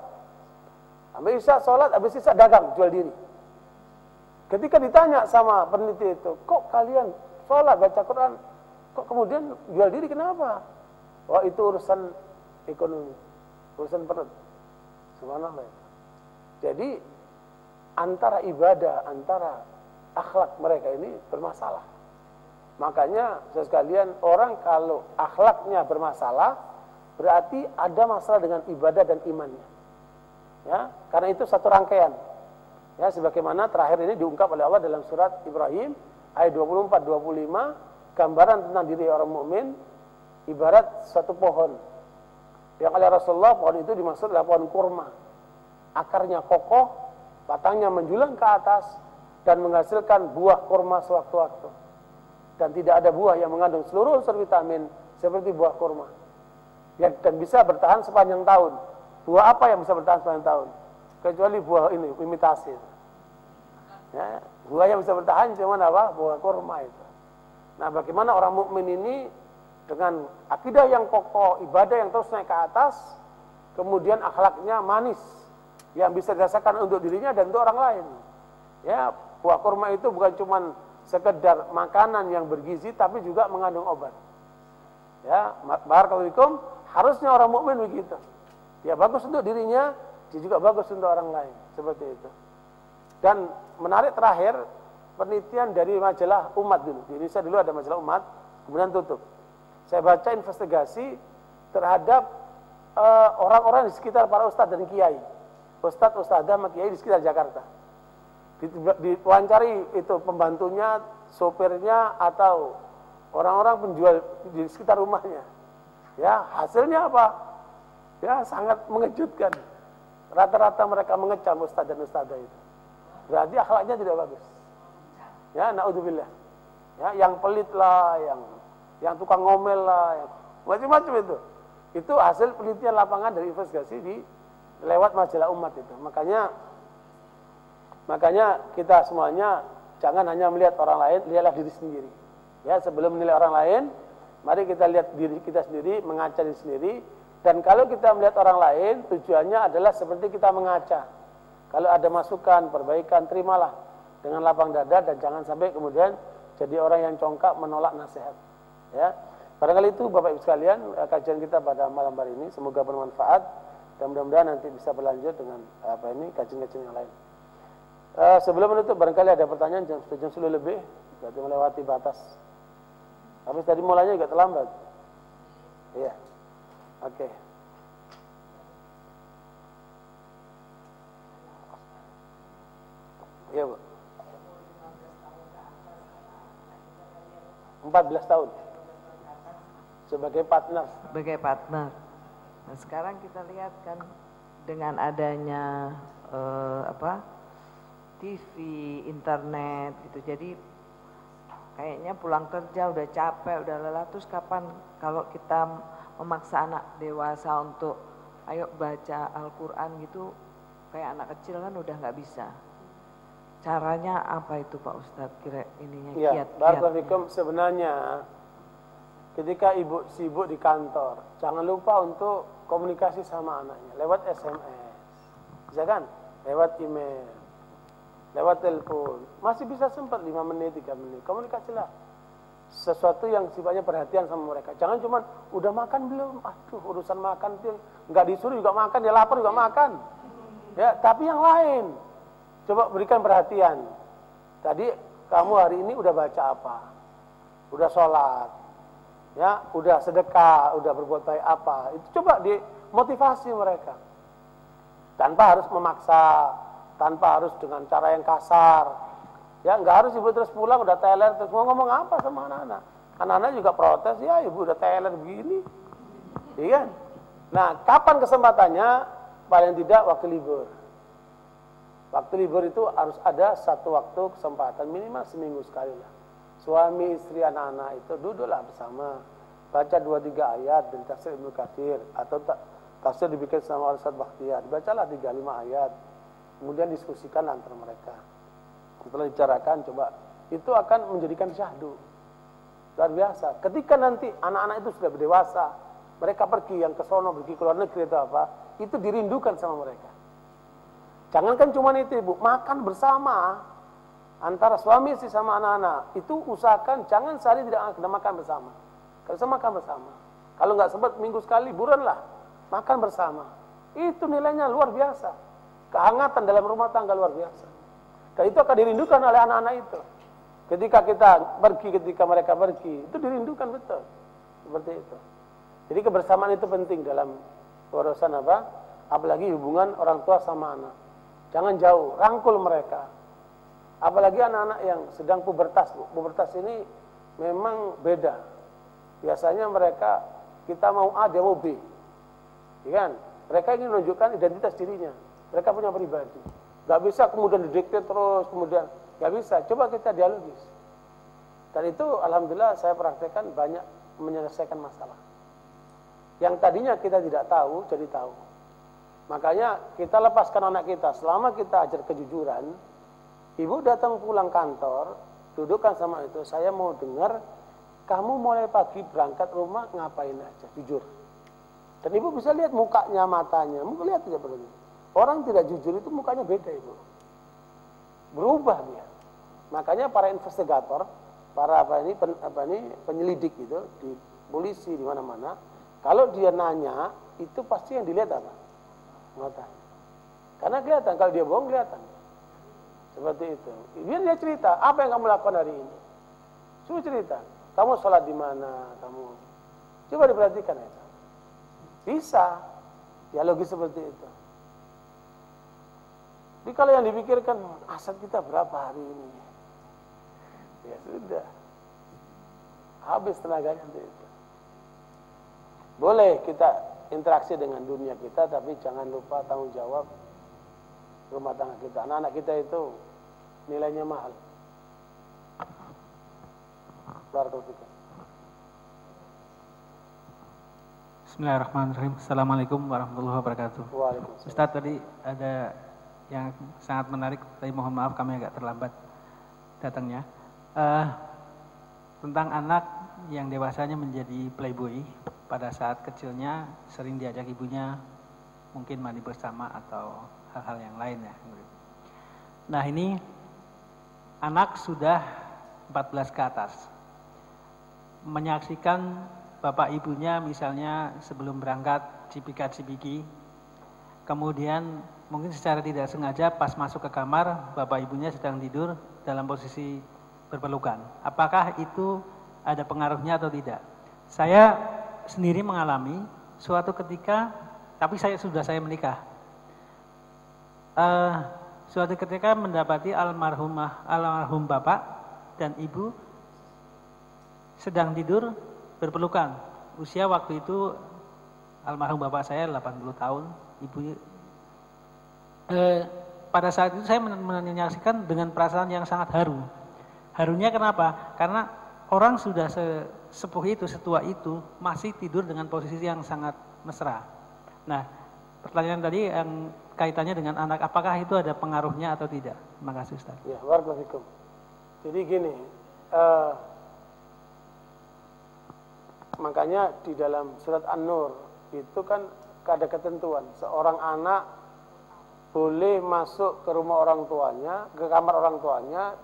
S1: Sampai Isya sholat, habis Isya dagang, jual diri. Ketika ditanya sama peneliti itu, kok kalian sholat, baca Quran, kok kemudian jual diri, kenapa? Oh itu urusan ekonomi, urusan perut. Subhanallah. Jadi antara ibadah, antara akhlak mereka ini bermasalah. Makanya sekalian, orang kalau akhlaknya bermasalah, berarti ada masalah dengan ibadah dan imannya. Ya, karena itu satu rangkaian. Ya, sebagaimana terakhir ini diungkap oleh Allah dalam surat Ibrahim ayat 24-25, gambaran tentang diri orang mukmin ibarat suatu pohon. Yang oleh Rasulullah pohon itu dimaksud adalah pohon kurma. Akarnya kokoh, batangnya menjulang ke atas dan menghasilkan buah kurma sewaktu-waktu. Dan tidak ada buah yang mengandung seluruh unsur vitamin seperti buah kurma. Dan bisa bertahan sepanjang tahun. Buah apa yang bisa bertahan sepanjang tahun? Kecuali buah ini, imitasi. Ya, buah yang bisa bertahan cuma apa? Buah kurma itu. Nah, bagaimana orang mukmin ini dengan akidah yang kokoh, ibadah yang terus naik ke atas, kemudian akhlaknya manis, yang bisa dirasakan untuk dirinya dan untuk orang lain. Ya, buah kurma itu bukan cuma sekedar makanan yang bergizi, tapi juga mengandung obat. Ya, barakallahu fikum, harusnya orang mukmin begitu. Dia bagus untuk dirinya, dia juga bagus untuk orang lain, seperti itu. Dan menarik terakhir, penelitian dari majalah Umat dulu. Di Indonesia dulu ada majalah Umat, kemudian tutup. Saya baca investigasi terhadap orang-orang di sekitar para ustadz dan kiai. Ustadz, ustadzah, sama kiai di sekitar Jakarta. Diwawancari itu pembantunya, sopirnya, atau orang-orang penjual di sekitar rumahnya. Ya, hasilnya apa? Ya, sangat mengejutkan. Rata-rata mereka mengecam ustadz dan ustadzah itu. Berarti akhlaknya tidak bagus. Ya, naudzubillah. Ya, yang pelit lah, yang tukang ngomel lah, macam-macam itu. Itu hasil penelitian lapangan dari investigasi lewat majalah Umat itu. Makanya kita semuanya jangan hanya melihat orang lain, lihatlah diri sendiri. Ya, sebelum menilai orang lain, mari kita lihat diri kita sendiri, mengaca diri sendiri. Dan kalau kita melihat orang lain, tujuannya adalah seperti kita mengaca. Kalau ada masukan, perbaikan, terimalah dengan lapang dada dan jangan sampai kemudian jadi orang yang congkak menolak nasihat. Ya, barangkali itu Bapak Ibu sekalian kajian kita pada malam hari ini. Semoga bermanfaat dan mudah-mudahan nanti bisa berlanjut dengan kajian-kajian yang lain. Sebelum menutup, barangkali ada pertanyaan, jam 10 lebih, berarti melewati batas. Habis tadi mulanya juga terlambat. Iya. Oke. Iya, Bu. 14 tahun. Sebagai partner.
S2: Sebagai partner. Nah, sekarang kita lihat kan dengan adanya TV, internet gitu. Jadi kayaknya pulang kerja udah capek, udah lelah, terus kapan kalau kita memaksa anak dewasa untuk ayo baca Al-Quran gitu, kayak anak kecil kan udah nggak bisa. Caranya apa itu Pak Ustadz? Kira ininya
S1: ya, barakallahu sebenarnya ketika ibu sibuk di kantor, jangan lupa untuk komunikasi sama anaknya lewat SMS, bisa kan? Lewat email, lewat telepon, masih bisa sempat 5 menit, 3 menit, komunikasilah. Sesuatu yang sifatnya perhatian sama mereka. Jangan cuma udah makan belum? Aduh, urusan makan itu nggak disuruh juga makan, dia lapar juga makan. Ya, tapi yang lain coba berikan perhatian. Tadi kamu hari ini udah baca apa? Udah sholat, ya, udah sedekah, udah berbuat baik apa? Itu coba dimotivasi mereka. Tanpa harus memaksa, tanpa harus dengan cara yang kasar. Ya nggak harus ibu terus pulang udah teler terus mau ngomong apa sama anak-anak. Anak-anak juga protes, ya ibu udah teler begini. Iya kan? Nah, kapan kesempatannya? Paling tidak waktu libur. Waktu libur itu harus ada satu waktu kesempatan minimal seminggu sekali lah. Suami, istri, anak-anak itu duduklah bersama, baca 2-3 ayat dari tafsir Ibnu Katsir atau tafsir dibikin sama Al-Ustaz Bakhtiar. Bacalah 3-5 ayat. Kemudian diskusikan antara mereka. Setelah dibicarakan, coba itu akan menjadikan syahdu. Luar biasa. Ketika nanti anak-anak itu sudah berdewasa, mereka pergi yang ke sono, pergi ke luar negeri atau apa, itu dirindukan sama mereka. Jangankan cuma itu ibu, makan bersama antara suami istri sama anak-anak, itu usahakan jangan sehari tidak makan bersama. Kalau bisa makan bersama. Kalau nggak sempat minggu sekali liburan lah, makan bersama. Itu nilainya luar biasa. Kehangatan dalam rumah tangga luar biasa. Dan itu akan dirindukan oleh anak-anak itu. Ketika kita pergi, ketika mereka pergi, itu dirindukan betul. Seperti itu. Jadi kebersamaan itu penting dalam urusan apa? Apalagi hubungan orang tua sama anak. Jangan jauh, rangkul mereka. Apalagi anak-anak yang sedang pubertas. Pubertas ini memang beda. Biasanya mereka, kita mau A, dia mau B. Ya kan? Mereka ingin menunjukkan identitas dirinya. Mereka punya pribadi. Gak bisa kemudian didikte terus, kemudian gak bisa. Coba kita dialogis. Dan itu alhamdulillah saya praktekkan banyak menyelesaikan masalah. Yang tadinya kita tidak tahu, jadi tahu. Makanya kita lepaskan anak kita. Selama kita ajar kejujuran, ibu datang pulang kantor, dudukkan sama itu, saya mau dengar, kamu mulai pagi berangkat rumah ngapain aja, jujur. Dan ibu bisa lihat mukanya, matanya, mungkin lihat aja perlu. Orang tidak jujur itu mukanya beda ibu. Berubah dia. Makanya para investigator, para penyelidik itu di polisi di mana-mana, kalau dia nanya, itu pasti yang dilihat apa? Mata. Karena kelihatan, kalau dia bohong kelihatan. Seperti itu. Dia cerita, apa yang kamu lakukan hari ini? Suruh cerita. Kamu sholat di mana? Kamu coba diperhatikan itu. Bisa dialogi seperti itu. Jadi kalau yang dipikirkan aset kita berapa hari ini? Ya sudah. Habis tenaganya itu. Boleh kita interaksi dengan dunia kita, tapi jangan lupa tanggung jawab rumah tangga kita. Anak-anak kita itu nilainya mahal. Barakallahu.
S7: Bismillahirrahmanirrahim. Assalamualaikum warahmatullahi wabarakatuh.
S1: Waalaikumsalam.
S7: Ustaz, tadi ada yang sangat menarik, tapi mohon maaf kami agak terlambat datangnya. Tentang anak yang dewasanya menjadi playboy, pada saat kecilnya sering diajak ibunya mungkin mandi bersama atau hal-hal yang lain ya. Nah ini anak sudah 14 ke atas, menyaksikan bapak ibunya misalnya sebelum berangkat cipika-cipiki, kemudian mungkin secara tidak sengaja pas masuk ke kamar bapak ibunya sedang tidur dalam posisi berpelukan. Apakah itu ada pengaruhnya atau tidak? Saya sendiri mengalami suatu ketika, tapi saya menikah. Suatu ketika mendapati almarhum bapak dan ibu sedang tidur berpelukan. Usia waktu itu almarhum bapak saya 80 tahun, ibu pada saat itu saya menyaksikan dengan perasaan yang sangat haru. Harunya kenapa? Karena orang sudah sepuh itu, setua itu masih tidur dengan posisi yang sangat mesra. Nah, pertanyaan tadi yang kaitannya dengan anak, apakah itu ada pengaruhnya atau tidak? Terima kasih Ustaz.
S1: Ya, barakallahu. Jadi gini, makanya di dalam surat An-Nur itu kan ada ketentuan, seorang anak boleh masuk ke rumah orang tuanya, ke kamar orang tuanya,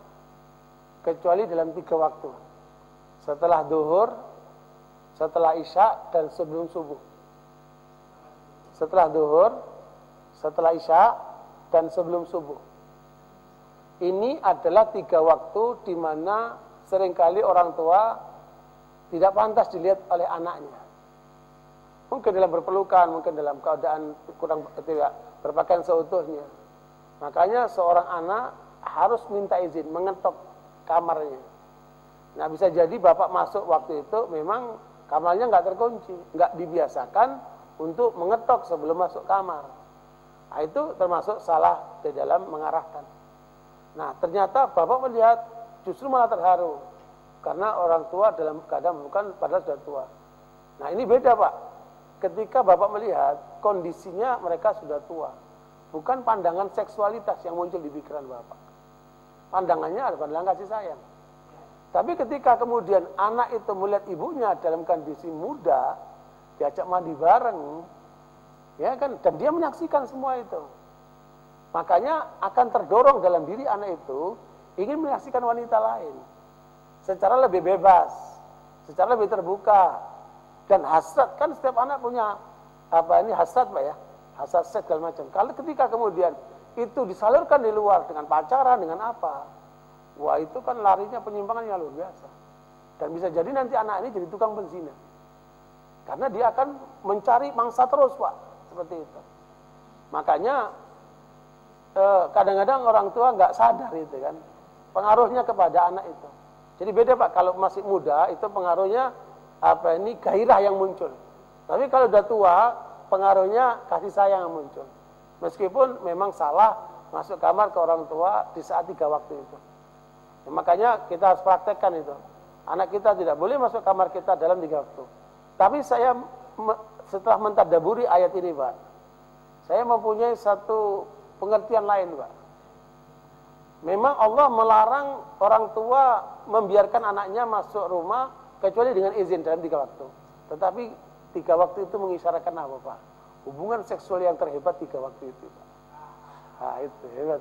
S1: kecuali dalam 3 waktu. Setelah duhur, setelah isya, dan sebelum subuh. Setelah duhur, setelah isya, dan sebelum subuh. Ini adalah 3 waktu di mana seringkali orang tua tidak pantas dilihat oleh anaknya. Mungkin dalam berpelukan, mungkin dalam keadaan kurang tidak berpakaian seutuhnya. Makanya seorang anak harus minta izin, mengetok kamarnya. Nah bisa jadi bapak masuk waktu itu memang kamarnya nggak terkunci, nggak dibiasakan untuk mengetok sebelum masuk kamar. Nah, itu termasuk salah di dalam mengarahkan. Nah ternyata bapak melihat justru malah terharu karena orang tua dalam keadaan bukan padahal sudah tua. Nah ini beda pak, ketika bapak melihat kondisinya mereka sudah tua, bukan pandangan seksualitas yang muncul di pikiran bapak. Pandangannya adalah pandangan kasih sayang. Tapi ketika kemudian anak itu melihat ibunya dalam kondisi muda, diajak mandi bareng, ya kan, dan dia menyaksikan semua itu, makanya akan terdorong dalam diri anak itu ingin menyaksikan wanita lain secara lebih bebas, secara lebih terbuka, dan hasrat. Kan setiap anak punya hasrat pak ya, hasrat seks segala macam. Kalau ketika kemudian itu disalurkan di luar dengan pacaran, dengan apa, wah itu kan larinya penyimpangan yang luar biasa. Dan bisa jadi nanti anak ini jadi tukang penzina, karena dia akan mencari mangsa terus pak, seperti itu. Makanya kadang-kadang orang tua nggak sadar itu kan, pengaruhnya kepada anak itu. Jadi beda pak, kalau masih muda itu pengaruhnya gairah yang muncul. Tapi kalau udah tua, pengaruhnya kasih sayang yang muncul. Meskipun memang salah masuk kamar ke orang tua di saat 3 waktu itu. Ya, makanya kita harus praktekkan itu. Anak kita tidak boleh masuk kamar kita dalam 3 waktu. Tapi saya setelah mentadaburi ayat ini pak, saya mempunyai satu pengertian lain pak. Memang Allah melarang orang tua membiarkan anaknya masuk rumah kecuali dengan izin dalam 3 waktu. Tetapi 3 waktu itu mengisyaratkan apa pak? Hubungan seksual yang terhebat 3 waktu itu pak. Nah itu hebat.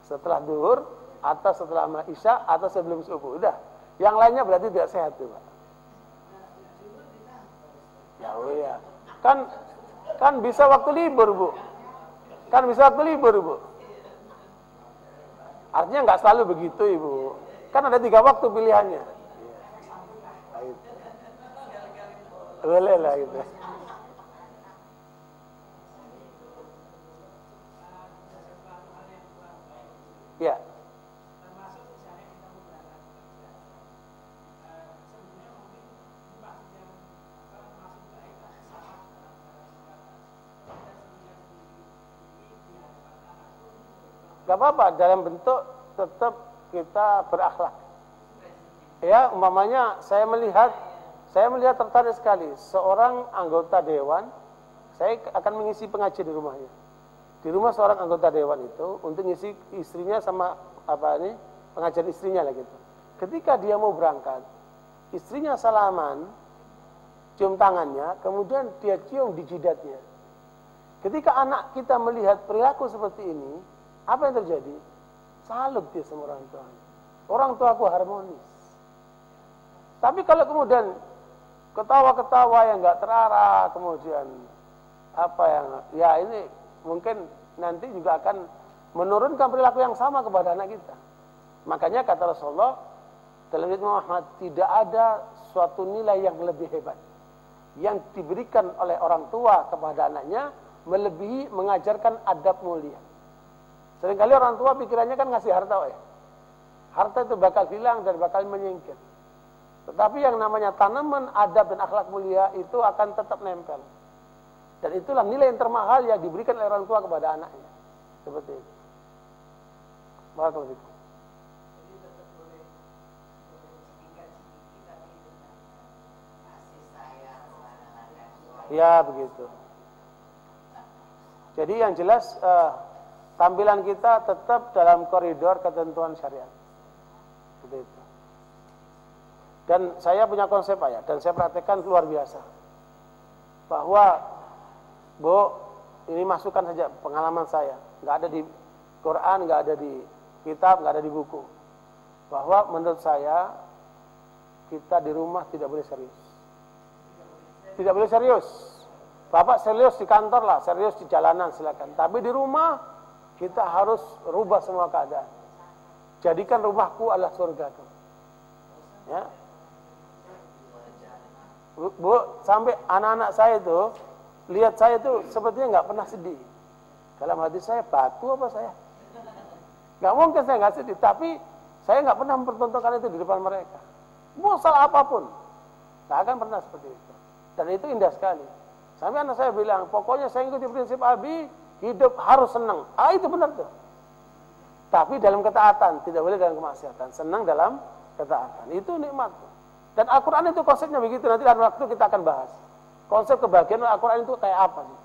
S1: Setelah duhur, atau setelah isya, atau sebelum subuh. Udah. Yang lainnya berarti tidak sehat tuh pak. Ya oh ya. Kan bisa waktu libur bu. Kan bisa waktu libur bu. Artinya nggak selalu begitu ibu. Kan ada 3 waktu pilihannya. Boleh lah gitu. Ya. Gak apa-apa, dalam bentuk tetap kita berakhlak. Ya, umpamanya saya melihat tertarik sekali seorang anggota dewan, saya akan mengisi pengajian di rumahnya. Di rumah seorang anggota dewan itu untuk ngisi istrinya sama pengajian istrinya lah gitu. Ketika dia mau berangkat, istrinya salaman, cium tangannya, kemudian dia cium di jidatnya. Ketika anak kita melihat perilaku seperti ini, apa yang terjadi? Salut dia sama orang tuanya. Orang tuaku harmonis. Tapi kalau kemudian ketawa-ketawa yang nggak terarah, kemudian ini mungkin nanti juga akan menurunkan perilaku yang sama kepada anak kita. Makanya kata Rasulullah dalam hadits Muhammad, tidak ada suatu nilai yang lebih hebat yang diberikan oleh orang tua kepada anaknya melebihi mengajarkan adab mulia. Seringkali orang tua pikirannya kan ngasih harta ya. Harta itu bakal hilang dan bakal menyingkir. Tetapi yang namanya tanaman adab dan akhlak mulia itu akan tetap nempel. Dan itulah nilai yang termahal yang diberikan oleh orang tua kepada anaknya. Seperti itu. Barakallahu fikum. Ya begitu. Jadi yang jelas tampilan kita tetap dalam koridor ketentuan syariat. Seperti itu. Dan saya punya konsep ya, dan saya praktekkan luar biasa. Bahwa Bu, ini masukan saja pengalaman saya, nggak ada di Quran, nggak ada di kitab, nggak ada di buku. Bahwa menurut saya kita di rumah tidak boleh serius. Tidak boleh serius. Bapak serius di kantor lah, serius di jalanan silakan. Tapi di rumah kita harus rubah semua keadaan. Jadikan rumahku adalah surgaku. Ya. Bu, sampai anak-anak saya itu lihat saya itu sepertinya nggak pernah sedih. Dalam hati saya, batu apa saya? Nggak mungkin saya nggak sedih, tapi saya nggak pernah mempertontonkan itu di depan mereka. Mau salah apapun, nggak akan pernah seperti itu. Dan itu indah sekali. Sampai anak saya bilang, pokoknya saya ikuti prinsip Abi, hidup harus senang. Itu benar tuh. Tapi dalam ketaatan, tidak boleh dalam kemaksiatan. Senang dalam ketaatan, itu nikmat. Dan Al-Quran itu konsepnya begitu. Nanti dalam waktu kita akan bahas. Konsep kebahagiaan Al-Quran itu kayak apa sih?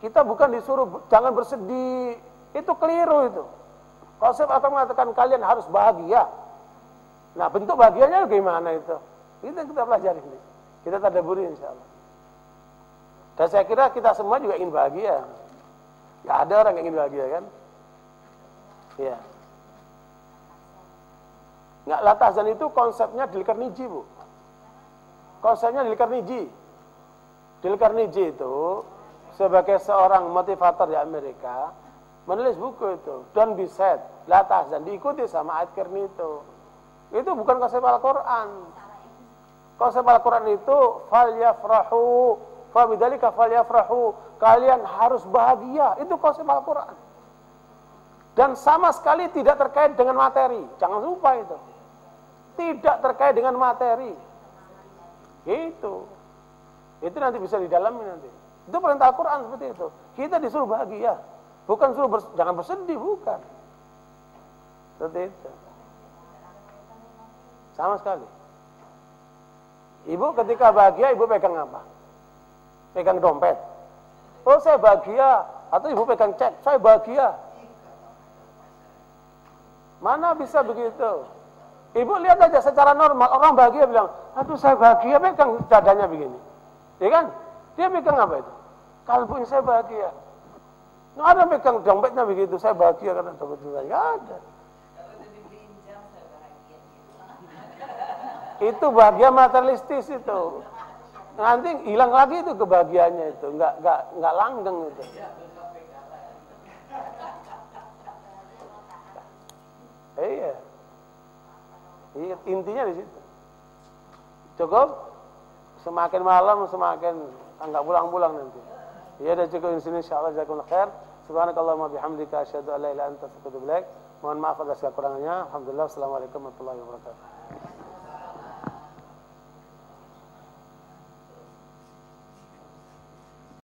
S1: Kita bukan disuruh jangan bersedih, itu keliru itu. Konsep akan mengatakan kalian harus bahagia. Nah, bentuk bahagianya gimana itu? Itu yang kita pelajari ini. Kita tadaburi insya Allah. Dan saya kira kita semua juga ingin bahagia. Gak ada orang yang ingin bahagia kan? Iya. Nggak Latahzan itu konsepnya Dale Carnegie, Bu. Konsepnya Dale Carnegie. Dale Carnegie itu sebagai seorang motivator di Amerika menulis buku itu, Don't Be Sad, Latahzan, diikuti sama ayat Carnegie itu. Itu bukan konsep Al-Quran. Konsep Al-Quran itu falyafrahu, fabidzalika falyafrahu, kalian harus bahagia. Itu konsep Al-Quran. Dan sama sekali tidak terkait dengan materi. Jangan lupa itu. Tidak terkait dengan materi. Itu nanti bisa didalami nanti. Itu perintah Al-Quran seperti itu. Kita disuruh bahagia. Bukan suruh jangan bersedih, bukan. Seperti itu. Sama sekali. Ibu ketika bahagia, ibu pegang apa? Pegang dompet. Oh, saya bahagia. Atau ibu pegang cek, saya bahagia. Mana bisa begitu? Ibu lihat aja secara normal, orang bahagia bilang, aduh saya bahagia, pegang dadanya begini. Ya kan? Dia pegang apa itu? Kalbunya saya bahagia. Nggak ada pegang dompetnya begitu, saya bahagia karena dompet saya. Nggak ada. Itu bahagia materialistis itu. Nanti hilang lagi itu kebahagiaannya itu, nggak langgeng itu. Iya. Intinya di situ. Cukup? Semakin malam semakin nggak pulang-pulang nanti. Ya udah cukup di sini insyaallah jazakumullah khair. Subhanakallahumma bihamdika asyhadu an la ilaha illa anta astaghfiruka wa atubu ilaik. Mohon maaf atas kekurangannya. Alhamdulillah. Assalamualaikum warahmatullahi wabarakatuh.